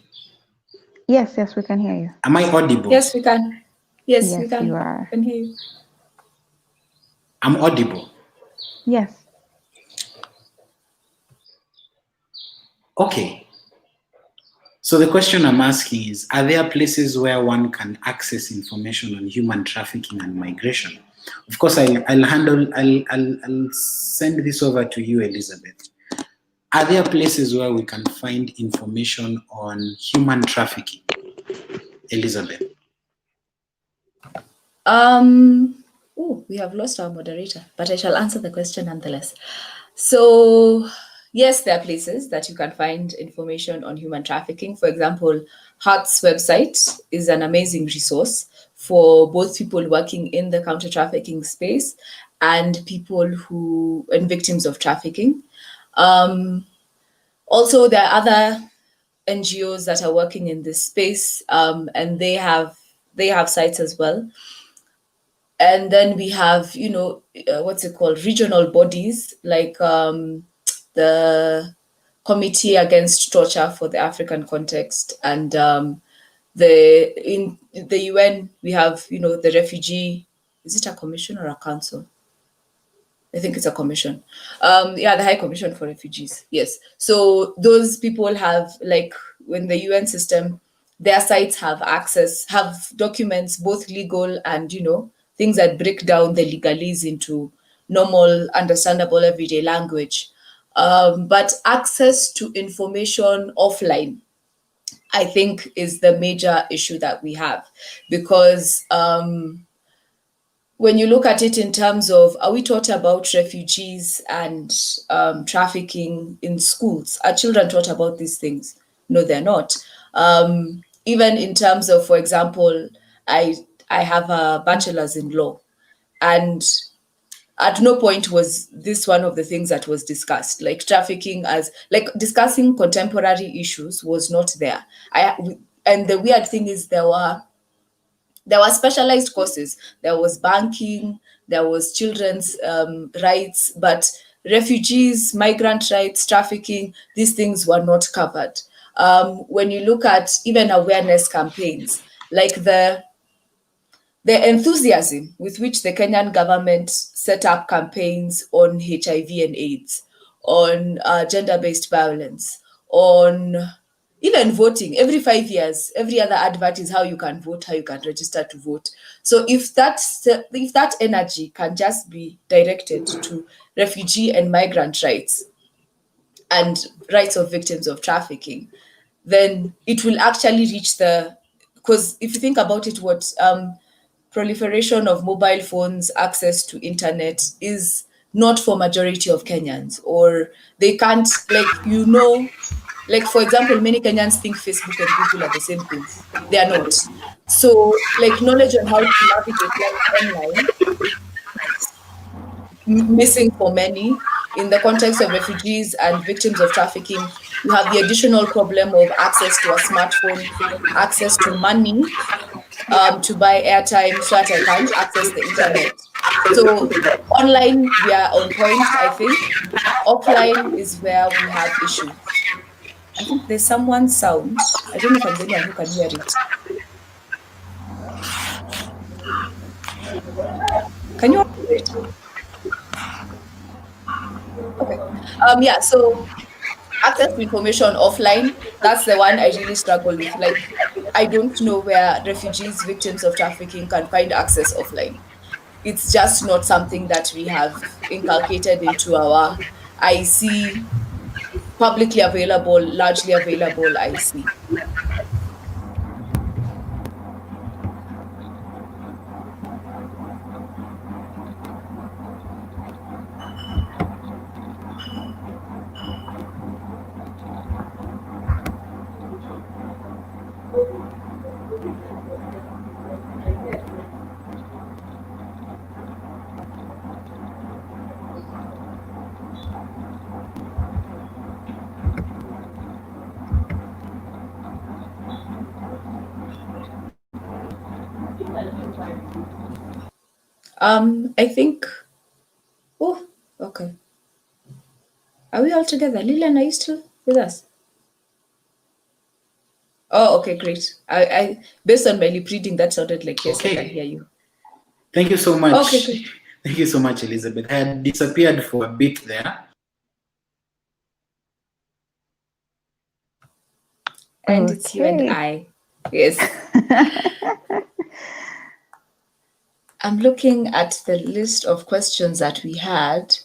Yes, we can hear you. Am I audible? Yes, we can. Yes, we can. You are. I can hear you. I'm audible? Yes. Okay. So the question I'm asking is, are there places where one can access information on human trafficking and migration? Of course, I'll send this over to you, Elizabeth. Are there places where we can find information on human trafficking? Elizabeth. Oh, we have lost our moderator, but I shall answer the question nonetheless. So, yes, there are places that you can find information on human trafficking. For example, HAART's website is an amazing resource for both people working in the counter trafficking space and people and victims of trafficking. Also, there are other NGOs that are working in this space, and they have sites as well. And then we have, what's it called, regional bodies like the Committee Against Torture for the African Context, and in the UN we have, the refugee. Is it a commission or a council? I think it's a commission. The High Commission for Refugees. Yes. So those people have, like, when the UN system, their sites have documents, both legal and, things that break down the legalese into normal, understandable, everyday language. But access to information offline, I think, is the major issue that we have, because when you look at it in terms of, are we taught about refugees and trafficking in schools? Are children taught about these things? No, they're not. Even in terms of, for example, I have a bachelor's in law, and at no point was this one of the things that was discussed. Like trafficking, as like discussing contemporary issues, was not there. And the weird thing is, there were specialized courses. There was banking, there was children's rights, but refugees, migrant rights, trafficking, these things were not covered. When you look at even awareness campaigns, like the enthusiasm with which the Kenyan government set up campaigns on HIV and AIDS, on gender-based violence, on even voting. Every 5 years, every other advert is how you can vote, how you can register to vote. So if that energy can just be directed to refugee and migrant rights and rights of victims of trafficking, then it will actually reach because if you think about it, what proliferation of mobile phones, access to internet is not for majority of Kenyans, or they can't, like, for example, many Kenyans think Facebook and Google are the same things. They are not. So, like, knowledge on how to navigate life online is missing for many. In the context of refugees and victims of trafficking, you have the additional problem of access to a smartphone, access to money, to buy airtime so that I can access the internet. So online, we are on point, I think. Offline is where we have issues. I think there's someone's sound. I don't know if I'm the only one who can hear it. Can you hear it? Okay. Yeah, so access to information offline, that's the one I really struggle with. Like, I don't know where refugees, victims of trafficking can find access offline. It's just not something that we have inculcated into our IC, publicly available, largely available IC. I think, oh, okay. Are we all together? Lilian, are you still with us? Oh, okay, great. I based on my lip reading, that sounded like yes, okay. I can hear you. Thank you so much. Okay, great. Thank you so much, Elizabeth. I had disappeared for a bit there. And okay. It's you and I. Yes. I'm looking at the list of questions that we had.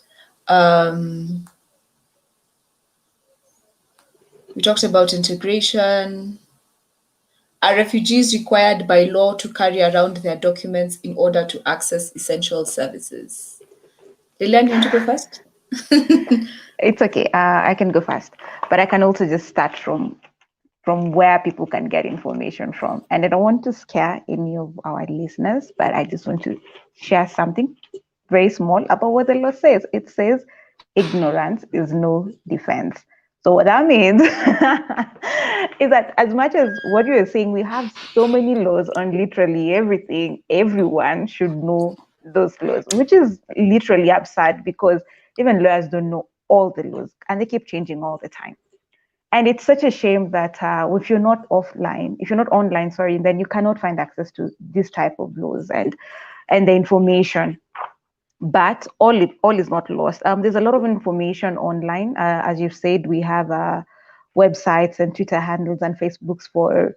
We talked about integration. Are refugees required by law to carry around their documents in order to access essential services? Lilian, you want to go first? It's okay. I can go first, but I can also just start from where people can get information from. And I don't want to scare any of our listeners, but I just want to share something very small about what the law says. It says ignorance is no defense. So what that means is that as much as what you are saying, we have so many laws on literally everything, everyone should know those laws, which is literally absurd because even lawyers don't know all the laws and they keep changing all the time. And it's such a shame that if you're not online, sorry, then you cannot find access to this type of laws and the information. But all is not lost. There's a lot of information online. As you've said, we have websites and Twitter handles and Facebooks for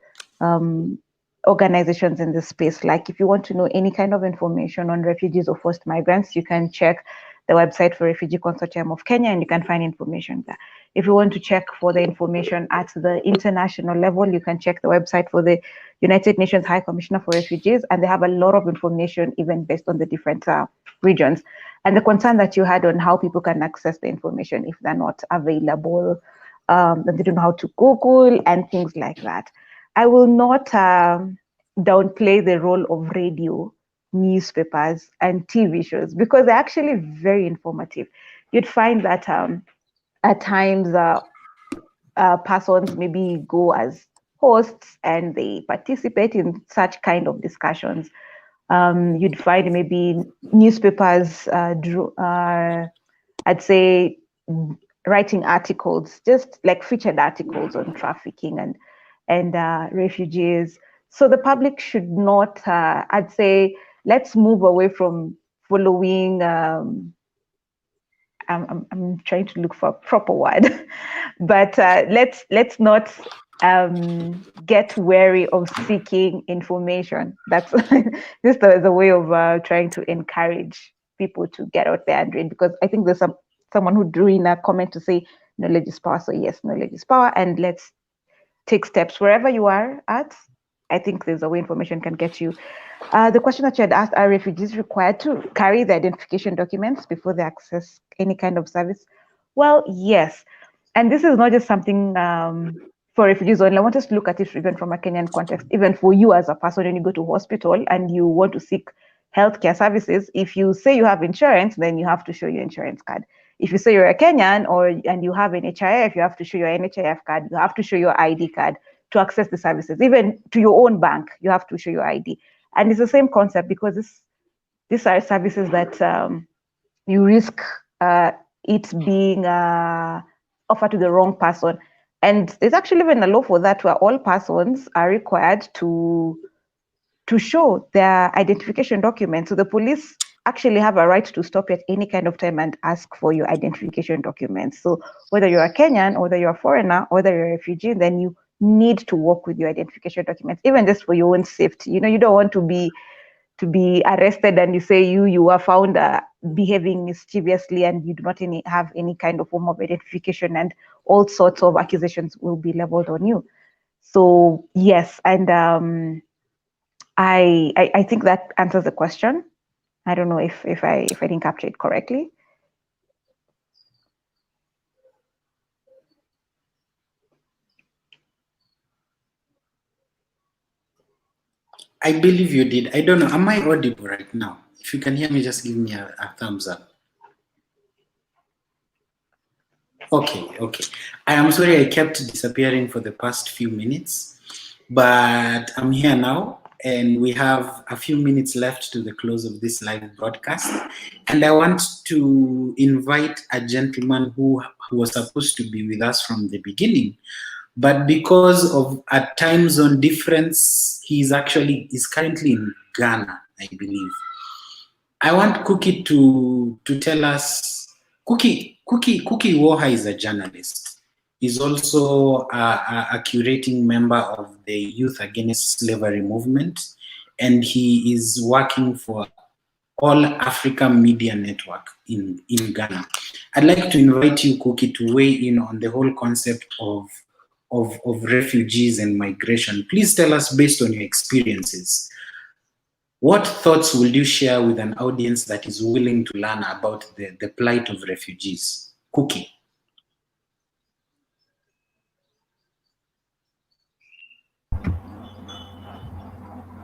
organizations in this space. Like if you want to know any kind of information on refugees or forced migrants, you can check the website for Refugee Consortium of Kenya and you can find information there. If you want to check for the information at the international level, you can check the website for the United Nations High Commissioner for Refugees, and they have a lot of information even based on the different regions. And the concern that you had on how people can access the information if they're not available, and they don't know how to Google and things like that. I will not downplay the role of radio, newspapers, and TV shows because they're actually very informative. You'd find that at times persons maybe go as hosts and they participate in such kind of discussions. You'd find maybe newspapers, I'd say, writing articles, just like featured articles on trafficking and refugees. So the public should not, I'd say, let's move away from following. I'm trying to look for a proper word, but let's not get wary of seeking information. That's just a way of trying to encourage people to get out there and read, because I think there's someone who drew in a comment to say knowledge is power. So yes, knowledge is power, and let's take steps wherever you are at. I think there's a way information can get you. The question that you had asked, are refugees required to carry the identification documents before they access any kind of service? Well, yes. And this is not just something for refugees only. I want us to look at it even from a Kenyan context, even for you as a person when you go to hospital and you want to seek healthcare services. If you say you have insurance, then you have to show your insurance card. If you say you're a Kenyan and you have an HIF, you have to show your NHIF card. You have to show your ID card to access the services. Even to your own bank, you have to show your ID. And it's the same concept because these are services that you risk it being offered to the wrong person. And there's actually even a law for that where all persons are required to show their identification documents. So the police actually have a right to stop at any kind of time and ask for your identification documents. So whether you're a Kenyan, or whether you're a foreigner, or whether you're a refugee, then you need to work with your identification documents, even just for your own safety. You know, you don't want to be arrested and you say you are found behaving mischievously and you do not have any kind of form of identification, and all sorts of accusations will be leveled on you. So yes, and I think that answers the question. I don't know if I didn't capture it correctly. I believe you did. I don't know. Am I audible right now? If you can hear me, just give me a thumbs up. Okay. I am sorry I kept disappearing for the past few minutes, but I'm here now, and we have a few minutes left to the close of this live broadcast. And I want to invite a gentleman who was supposed to be with us from the beginning, but because of a time zone difference, is currently in Ghana, I believe. I want Cookie to tell us. Cookie Woha is a journalist. He's also a curating member of the Youth Against Slavery movement, and he is working for All Africa Media Network in Ghana. I'd like to invite you, Cookie, to weigh in on the whole concept of of refugees and migration. Please tell us, based on your experiences, what thoughts will you share with an audience that is willing to learn about the plight of refugees? Cookie.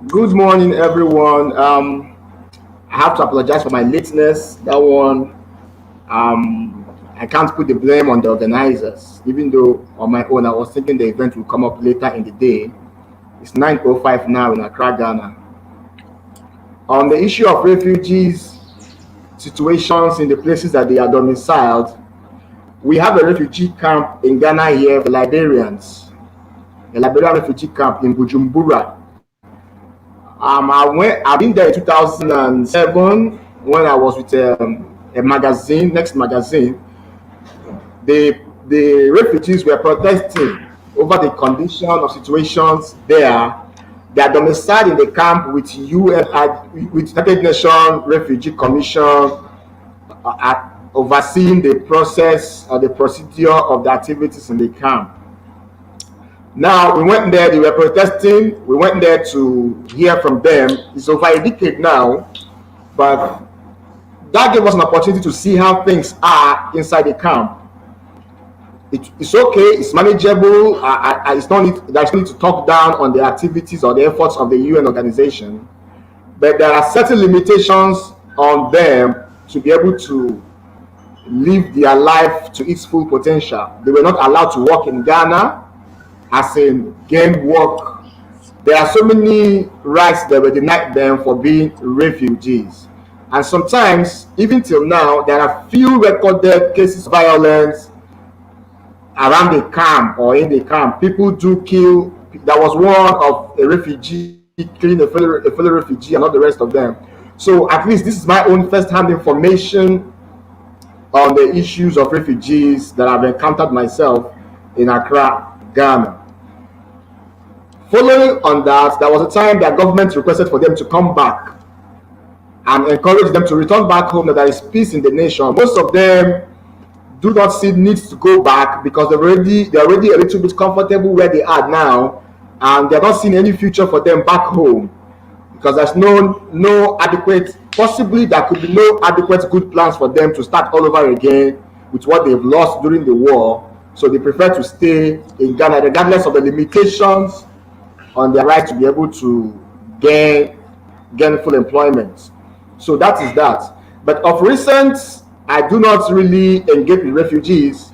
Good morning, everyone. I have to apologize for my lateness. That one, I can't put the blame on the organizers, even though on my own I was thinking the event will come up later in the day. It's 9:05 now in Accra, Ghana. On the issue of refugees, situations in the places that they are domiciled, we have a refugee camp in Ghana here for Liberians, a Liberian refugee camp in Bujumbura. I've been there in 2007 when I was with a magazine, Next Magazine. The refugees were protesting over the condition of situations there. They are domiciled in the camp with United Nations Refugee Commission overseeing the process or the procedure of the activities in the camp. Now, we went there, they were protesting, we went there to hear from them. It's over a decade now, but that gave us an opportunity to see how things are inside the camp. It's okay, it's manageable, there's no need to talk down on the activities or the efforts of the UN organization, but there are certain limitations on them to be able to live their life to its full potential. They were not allowed to work in Ghana, as in gain work. There are so many rights that were denied them for being refugees. And sometimes, even till now, there are few recorded cases of violence around the camp or in the camp. People do kill. There was one of a refugee killing a fellow refugee and not the rest of them. So at least this is my own first-hand information on the issues of refugees that I've encountered myself in Accra, Ghana. Following on that, there was a time that government requested for them to come back and encourage them to return back home, that there is peace in the nation. Most of them do not see needs to go back because they're already a little bit comfortable where they are now, and they're not seeing any future for them back home because there's no adequate, possibly there could be no adequate good plans for them to start all over again with what they've lost during the war. So they prefer to stay in Ghana regardless of the limitations on their right to be able to gain full employment. So that is that. But of recent, I do not really engage with refugees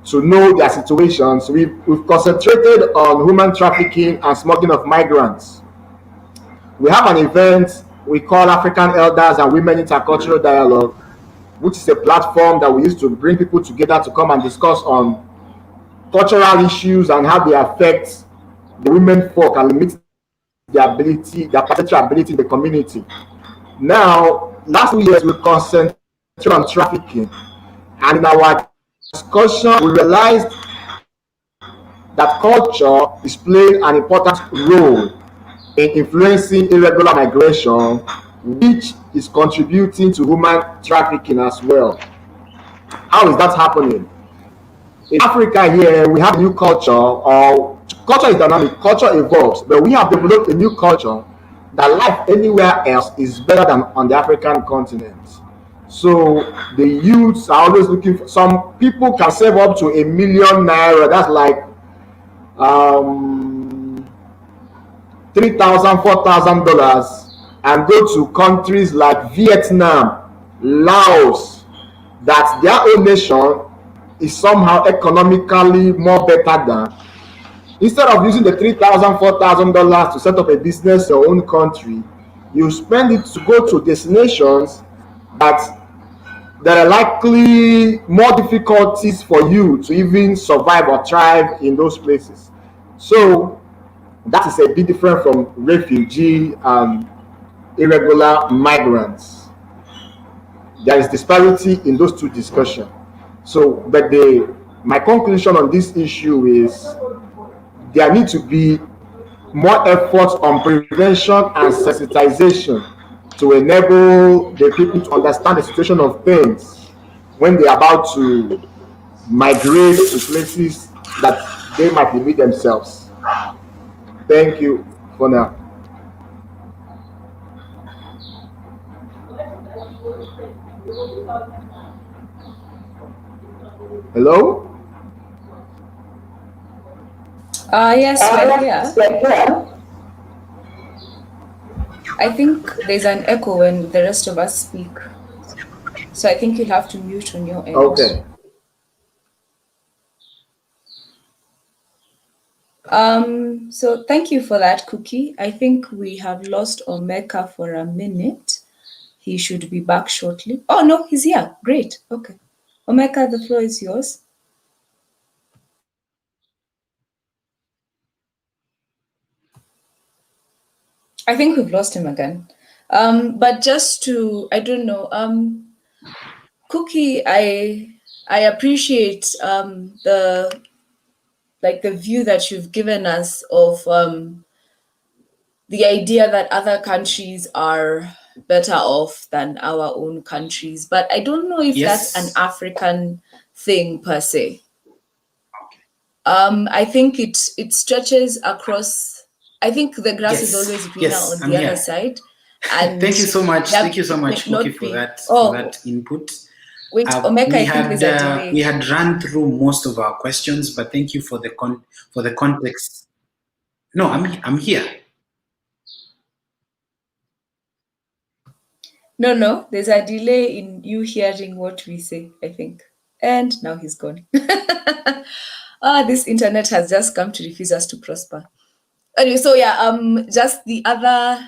to know their situations. We've concentrated on human trafficking and smuggling of migrants. We have an event we call African Elders and Women Intercultural Dialogue, which is a platform that we use to bring people together to come and discuss on cultural issues and how they affect the women folk and limit their potential ability in the community. Now, last 2 years we concentrated on trafficking, and in our discussion we realized that culture is playing an important role in influencing irregular migration, which is contributing to human trafficking as well. How is that happening? In Africa here, we have a new culture, or culture is dynamic, culture evolves, but we have developed a new culture that life anywhere else is better than on the African continent. So the youths are always looking for, some people can save up to ₦1 million, that's like $3,000, $4,000, and go to countries like Vietnam, Laos, that their own nation is somehow economically more better than. Instead of using the $3,000, $4,000 to set up a business in your own country, you spend it to go to destinations that there are likely more difficulties for you to even survive or thrive in those places. So that is a bit different from refugee and irregular migrants. There is disparity in those two discussions. So, but my conclusion on this issue is there need to be more efforts on prevention and sensitization to enable the people to understand the situation of things when they are about to migrate to places that they might limit themselves. Thank you for now. Hello? Yes, we're here. I think there's an echo when the rest of us speak. So I think you'll have to mute on your end. Okay. So thank you for that, Cookie. I think we have lost Omeka for a minute. He should be back shortly. Oh, no, he's here. Great. Okay. Omeka, the floor is yours. I think we've lost him again. But just to, I don't know, Cookie, I appreciate the view that you've given us of the idea that other countries are better off than our own countries. But I don't know if that's an African thing per se. I think it stretches across. I think the grass is always greener on the other side. And thank you so much. Thank you so much, Cookie, for that input. Wait, Omeka, I think there's a delay. We had run through most of our questions, but thank you for the context. No, I'm here. No, there's a delay in you hearing what we say, I think. And now he's gone. This internet has just come to refuse us to prosper. Anyway, so yeah, just the other,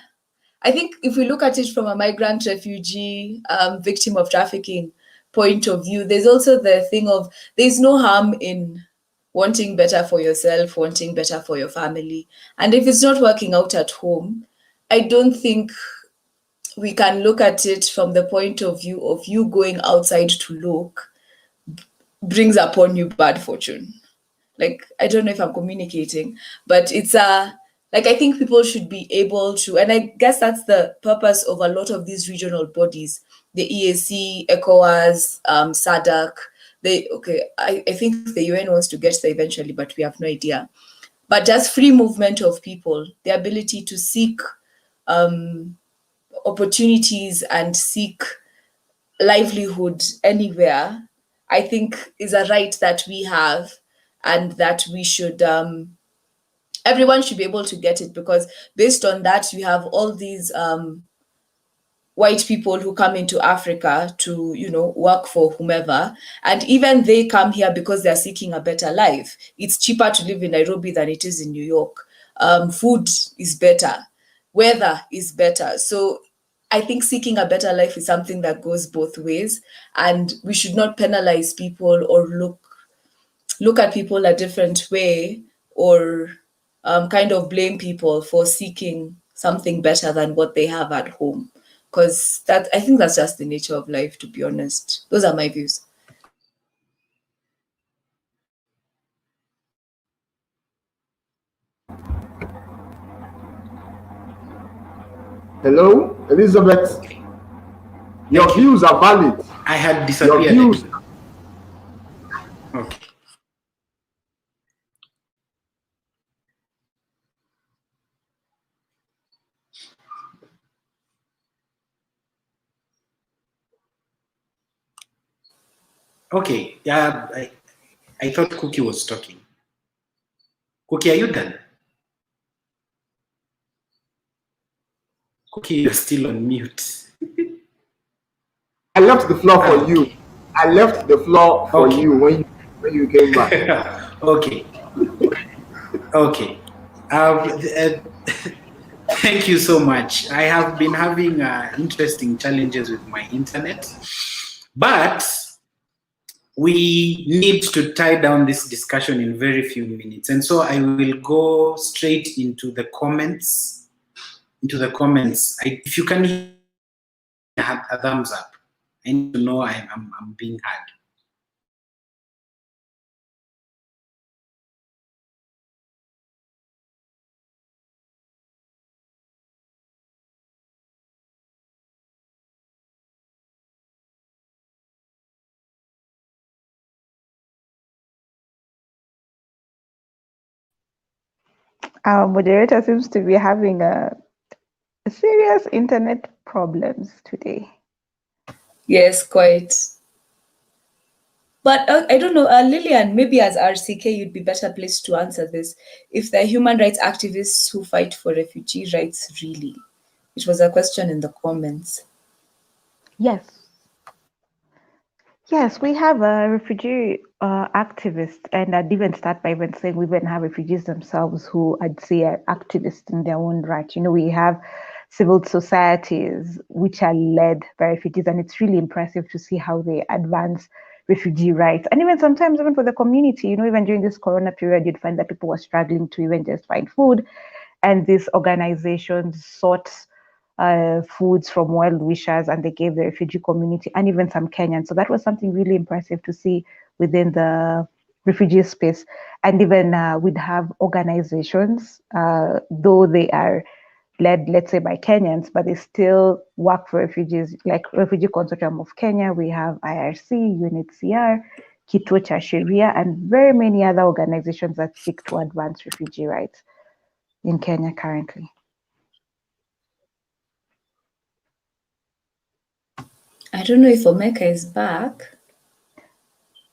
I think if we look at it from a migrant refugee victim of trafficking point of view, there's also the thing of there's no harm in wanting better for yourself, wanting better for your family. And if it's not working out at home, I don't think we can look at it from the point of view of you going outside to look brings upon you bad fortune. Like, I don't know if I'm communicating, but it's like, I think people should be able to, and I guess that's the purpose of a lot of these regional bodies, the EAC, ECOWAS, SADC. I think the UN wants to get there eventually, but we have no idea. But just free movement of people, the ability to seek opportunities and seek livelihood anywhere, I think is a right that we have, and that we should everyone should be able to get it, because based on that you have all these white people who come into Africa to, work for whomever, and even they come here because they're seeking a better life. It's cheaper to live in Nairobi than it is in New York. Food is better, weather is better. So I think seeking a better life is something that goes both ways, and we should not penalize people or look at people a different way, or kind of blame people for seeking something better than what they have at home. Because I think that's just the nature of life, to be honest. Those are my views. Hello, Elizabeth. Your views are valid. I had disappeared. Your views. Okay. Okay. Yeah, I thought Cookie was talking. Cookie, are you done? Cookie, you're still on mute. I left the floor for you. I left the floor for you when you came back. Okay. Okay. Thank you so much. I have been having interesting challenges with my internet, but we need to tie down this discussion in very few minutes. And so I will go straight into the comments. If you can hear a thumbs up, I need to know I'm being heard. Our moderator seems to be having a serious internet problems today. Yes, quite. But I don't know, Lillian, maybe as RCK, you'd be better placed to answer this. If they're human rights activists who fight for refugee rights, really? It was a question in the comments. Yes. Yes, we have a refugee activist, and I'd even start by even saying we even have refugees themselves who I'd say are activists in their own right. You know, we have civil societies which are led by refugees, and it's really impressive to see how they advance refugee rights. And even sometimes, even for the community, you know, even during this corona period, you'd find that people were struggling to even just find food, and these organizations sought foods from well-wishers, and they gave the refugee community and even some Kenyans. So that was something really impressive to see within the refugee space. And even we'd have organizations, though they are led, let's say, by Kenyans, but they still work for refugees, like Refugee Consortium of Kenya. We have IRC, UNHCR, Kituo cha Sheria, and very many other organizations that seek to advance refugee rights in Kenya currently. I don't know if Omeka is back.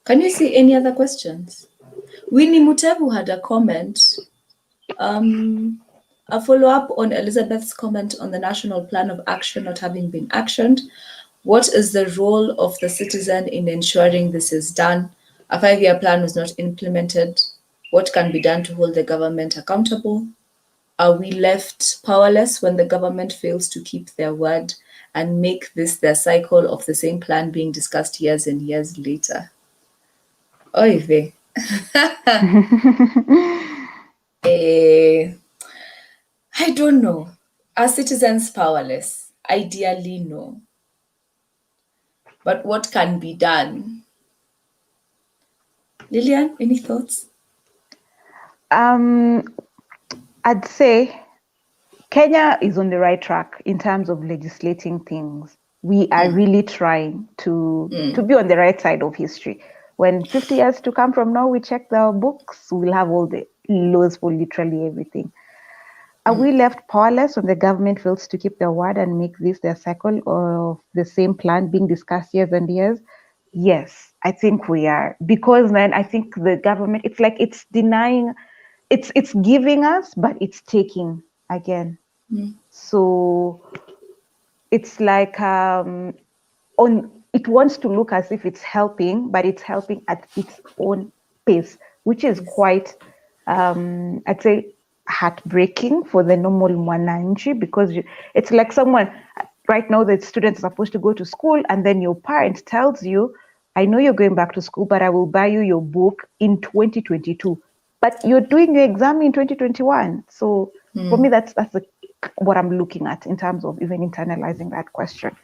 Can you see any other questions? Winnie Mutebu had a comment, a follow-up on Elizabeth's comment on the National Plan of Action not having been actioned. What is the role of the citizen in ensuring this is done? A 5-year plan was not implemented. What can be done to hold the government accountable? Are we left powerless when the government fails to keep their word and make this their cycle of the same plan being discussed years and years later? Oy vey. I don't know. Are citizens powerless? Ideally, no. But what can be done? Lillian, any thoughts? I'd say Kenya is on the right track in terms of legislating things. We are really trying to be on the right side of history. When 50 years to come from now, we check the books, we'll have all the laws for literally everything. Are we left powerless when the government fails to keep their word and make this their cycle of the same plan being discussed years and years? Yes, I think we are. Because then I think the government, it's like it's denying, it's giving us, but it's taking again. So it's like it wants to look as if it's helping, but it's helping at its own pace, which is quite, I'd say, heartbreaking for the normal mwananchi, because it's like someone, right now the students are supposed to go to school, and then your parent tells you, I know you're going back to school, but I will buy you your book in 2022. But you're doing your exam in 2021. So for me, that's what I'm looking at in terms of even internalizing that question.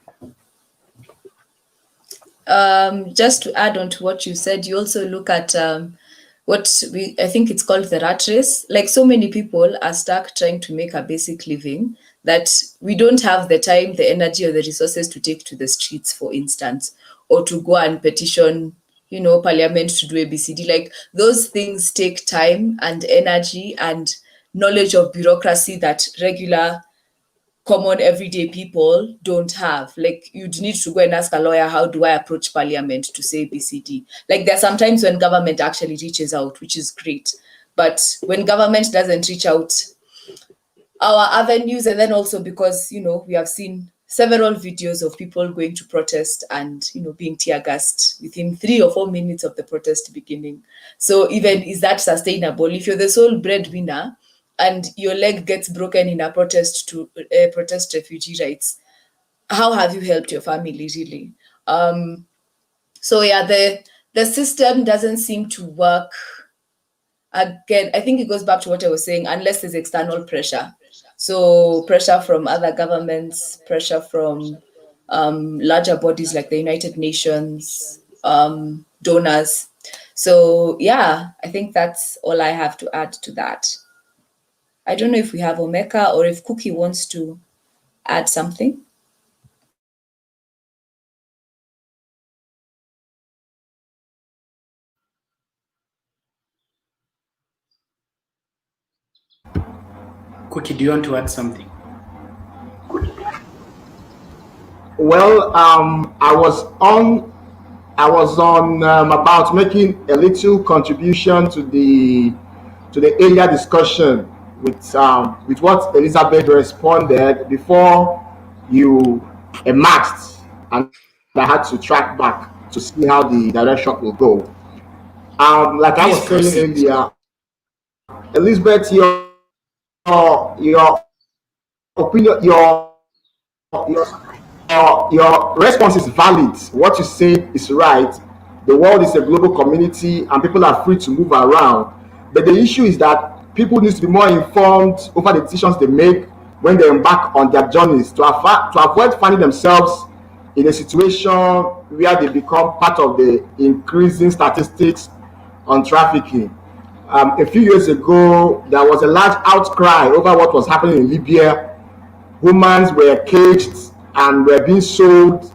Just to add on to what you said, you also look at I think it's called the rat race. Like, so many people are stuck trying to make a basic living that we don't have the time, the energy, or the resources to take to the streets, for instance, or to go and petition, parliament to do ABCD. Like, those things take time and energy and knowledge of bureaucracy that regular common everyday people don't have. Like, you'd need to go and ask a lawyer, how do I approach parliament to say BCD? Like, there are sometimes when government actually reaches out, which is great. But when government doesn't reach out, our avenues, and then also because, we have seen several videos of people going to protest and, being tear gassed within 3 or 4 minutes of the protest beginning. So even, is that sustainable? If you're the sole breadwinner and your leg gets broken in a protest to protest refugee rights, how have you helped your family, really? So yeah, the system doesn't seem to work. Again, I think it goes back to what I was saying, unless there's external pressure. So pressure from other governments, pressure from larger bodies like the United Nations, donors. So yeah, I think that's all I have to add to that. I don't know if we have Omeka or if Cookie wants to add something. Cookie, do you want to add something? Well, I was on about making a little contribution to the earlier discussion with what Elizabeth responded before you emerged, and I had to track back to see how the direction will go. Like I was saying earlier, Elizabeth, your opinion, your response is valid. What you say is right. The world is a global community and people are free to move around. But the issue is that people need to be more informed over the decisions they make when they embark on their journeys to avoid finding themselves in a situation where they become part of the increasing statistics on trafficking. A few years ago, there was a large outcry over what was happening in Libya. Humans were caged and were being sold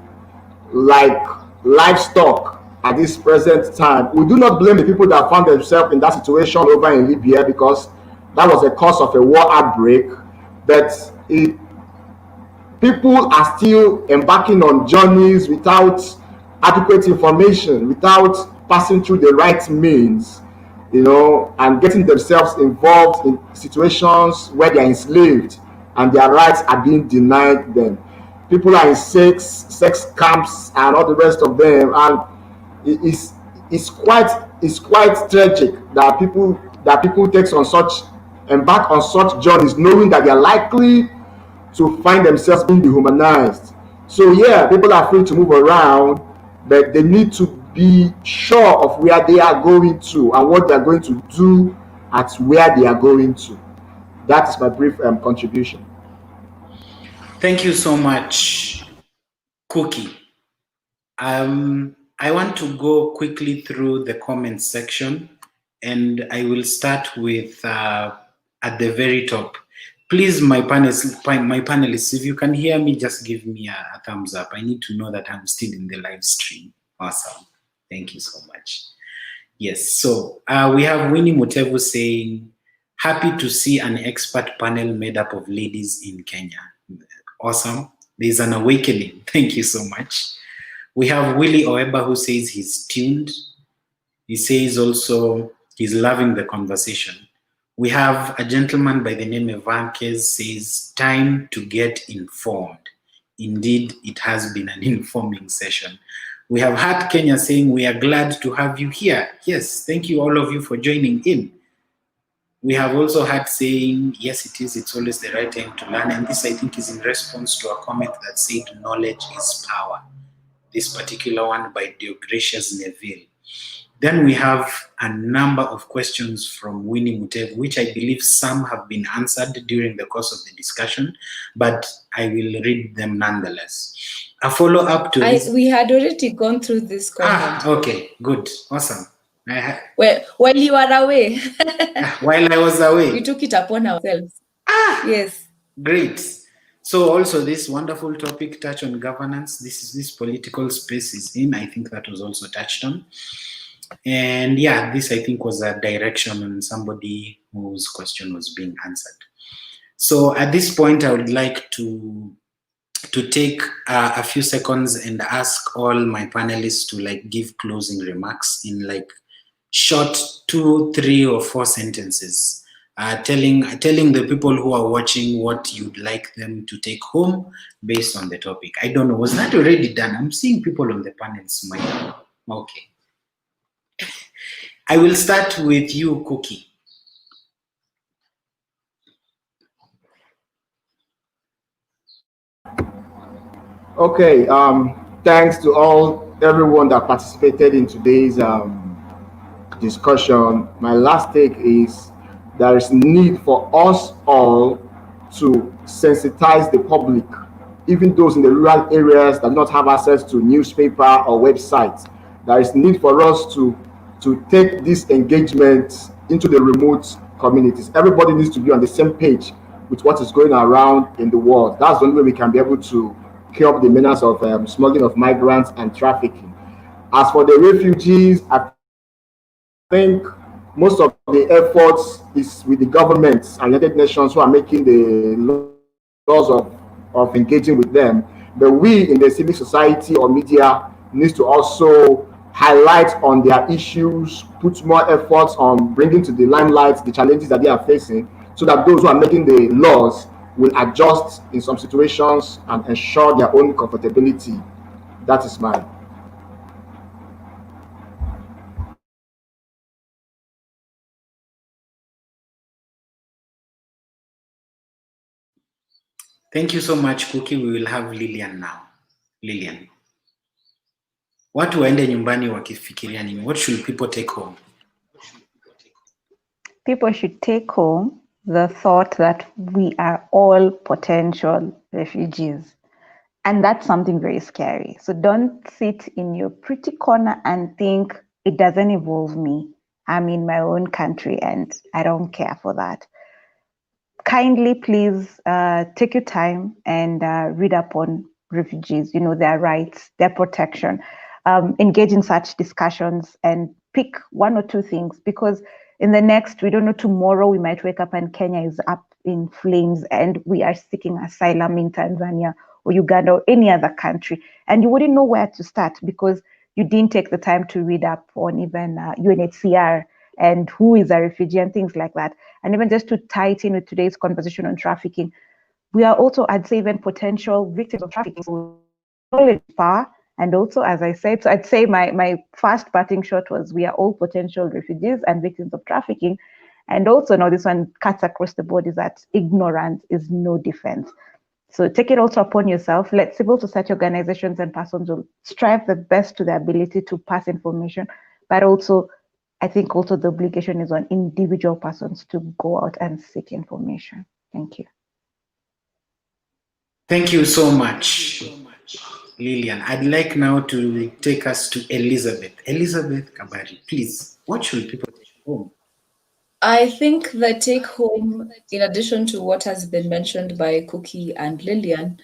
like livestock at this present time. We do not blame the people that found themselves in that situation over in Libya, because that was a cause of a war outbreak. But people are still embarking on journeys without adequate information, without passing through the right means, and getting themselves involved in situations where they are enslaved and their rights are being denied them. People are in sex camps and all the rest of them, and it's quite tragic that people embark on such journeys knowing that they are likely to find themselves being dehumanized. So yeah, people are free to move around, but they need to be sure of where they are going to and what they are going to do at where they are going to. That is my brief contribution. Thank you so much, Cookie. I want to go quickly through the comments section, and I will start with at the very top. Please, my panelists, if you can hear me, just give me a thumbs up. I need to know that I'm still in the live stream. Awesome. Thank you so much. Yes, so we have Winnie Mutevu saying, happy to see an expert panel made up of ladies in Kenya. Awesome. There's an awakening. Thank you so much. We have Willie Oeba who says he's tuned. He says also he's loving the conversation. We have a gentleman by the name of Vankes says, time to get informed. Indeed, it has been an informing session. We have HAART Kenya saying, we are glad to have you here. Yes, thank you all of you for joining in. We have also HAART saying, yes, it is, it's always the right time to learn. And this, I think, is in response to a comment that said, knowledge is power. This particular one by Deogracius Neville. Then we have a number of questions from Winnie Mutevu, which I believe some have been answered during the course of the discussion, but I will read them nonetheless. A follow-up to this. We had already gone through this comment. Okay, good, awesome. While you were away. While I was away. We took it upon ourselves. Yes. Great. So also this wonderful topic, touch on governance. This political space is in. I think that was also touched on. And yeah, this I think was a direction on somebody whose question was being answered. So at this point, I would like to take a few seconds and ask all my panelists to give closing remarks in short 2, 3, or 4 sentences, telling the people who are watching what you'd like them to take home based on the topic. I don't know, was that already done? I'm seeing people on the panel smiling. Okay. I will start with you, Cookie. Okay, thanks to everyone that participated in today's discussion. My last take is there is need for us all to sensitize the public, even those in the rural areas that do not have access to newspaper or websites. There is need for us to take this engagement into the remote communities. Everybody needs to be on the same page with what is going around in the world. That's the only way we can be able to curb the menace of smuggling of migrants and trafficking. As for the refugees, I think most of the efforts is with the governments and United Nations who are making the laws of engaging with them. But we in the civic society or media needs to also highlight on their issues, put more efforts on bringing to the limelight the challenges that they are facing, so that those who are making the laws will adjust in some situations and ensure their own comfortability. That is mine. Thank you so much, Cookie. We will have Lillian now. Lillian. Watu waende nyumbani wakifikiria nini? What should people take home? People should take home the thought that we are all potential refugees. And that's something very scary. So don't sit in your pretty corner and think it doesn't involve me. I'm in my own country and I don't care for that. Kindly, please take your time and read up on refugees, their rights, their protection, engage in such discussions and pick one or two things, because in the next, we don't know, tomorrow we might wake up and Kenya is up in flames and we are seeking asylum in Tanzania or Uganda or any other country. And you wouldn't know where to start because you didn't take the time to read up on even UNHCR and who is a refugee and things like that. And even just to tie it in with today's conversation on trafficking, we are also, I'd say, even potential victims of trafficking. So knowledge far. And also, as I said, so I'd say my first parting shot was we are all potential refugees and victims of trafficking. And also now this one cuts across the board is that ignorance is no defense. So take it also upon yourself. Let civil society organizations and persons will strive the best to their ability to pass information, but also I think also the obligation is on individual persons to go out and seek information. Thank you. Thank you so much, Lillian. I'd like now to take us to Elizabeth. Elizabeth Kabari, please, what should people take home? I think the take home, in addition to what has been mentioned by Cookie and Lillian,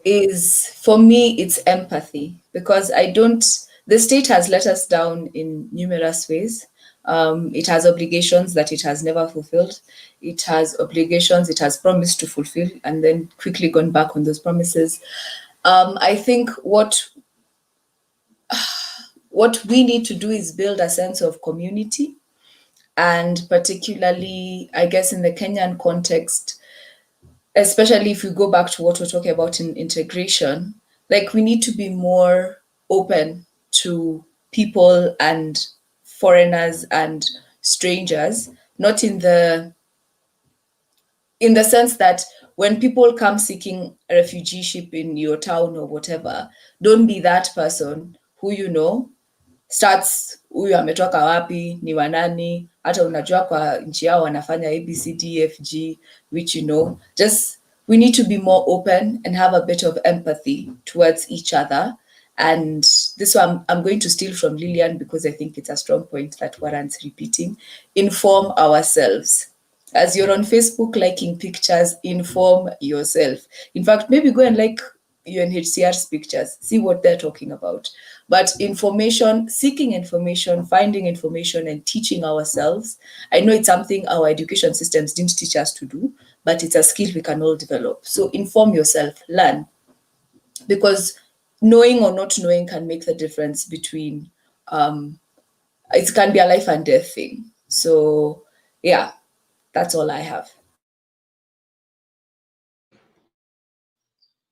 is, for me, it's empathy, because the state has let us down in numerous ways. It has obligations that it has never fulfilled. It has obligations it has promised to fulfill and then quickly gone back on those promises. I think what we need to do is build a sense of community, and particularly, I guess, in the Kenyan context, especially if we go back to what we're talking about in integration, like we need to be more open to people and foreigners and strangers, not in the sense that when people come seeking a refugeeship in your town or whatever, don't be that person who starts huyu ametoka wapi, ni wanani, hata unajua kwa nchi yao wanafanya ABCDFG, which just we need to be more open and have a bit of empathy towards each other. And this one I'm going to steal from Lillian because I think it's a strong point that warrants repeating. Inform ourselves. As you're on Facebook liking pictures, inform yourself. In fact, maybe go and like UNHCR's pictures, see what they're talking about. But information, seeking information, finding information and teaching ourselves. I know it's something our education systems didn't teach us to do, but it's a skill we can all develop. So inform yourself, learn. Because knowing or not knowing can make the difference between, it can be a life and death thing. So yeah, that's all I have.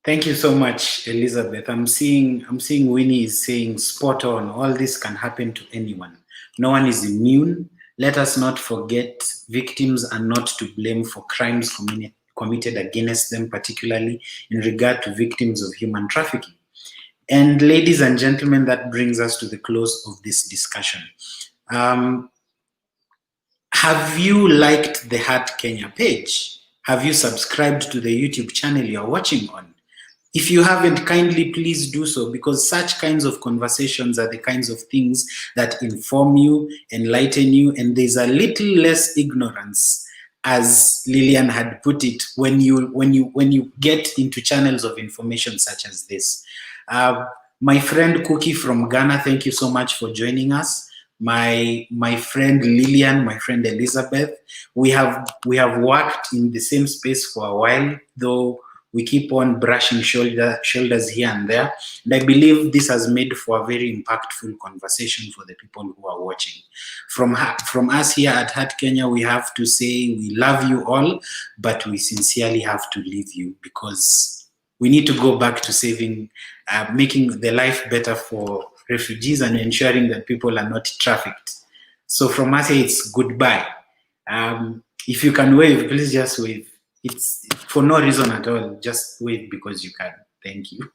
Thank you so much, Elizabeth. I'm seeing Winnie is saying spot on. All this can happen to anyone. No one is immune. Let us not forget victims are not to blame for crimes committed against them, particularly in regard to victims of human trafficking. And ladies and gentlemen, that brings us to the close of this discussion. Have you liked the HAART Kenya page? Have you subscribed to the YouTube channel you're watching on? If you haven't, kindly please do so, because such kinds of conversations are the kinds of things that inform you, enlighten you, and there's a little less ignorance, as Lillian had put it, when you get into channels of information such as this. My friend Cookie from Ghana, thank you so much for joining us. my friend Lillian, my friend Elizabeth. We have worked in the same space for a while, though we keep on brushing shoulders here and there. And I believe this has made for a very impactful conversation for the people who are watching. From us here at HAART Kenya, we have to say we love you all, but we sincerely have to leave you because we need to go back to saving, making the life better for refugees and ensuring that people are not trafficked. So from us here, it's goodbye. If you can wave, please just wave. It's for no reason at all. Just wave because you can. Thank you.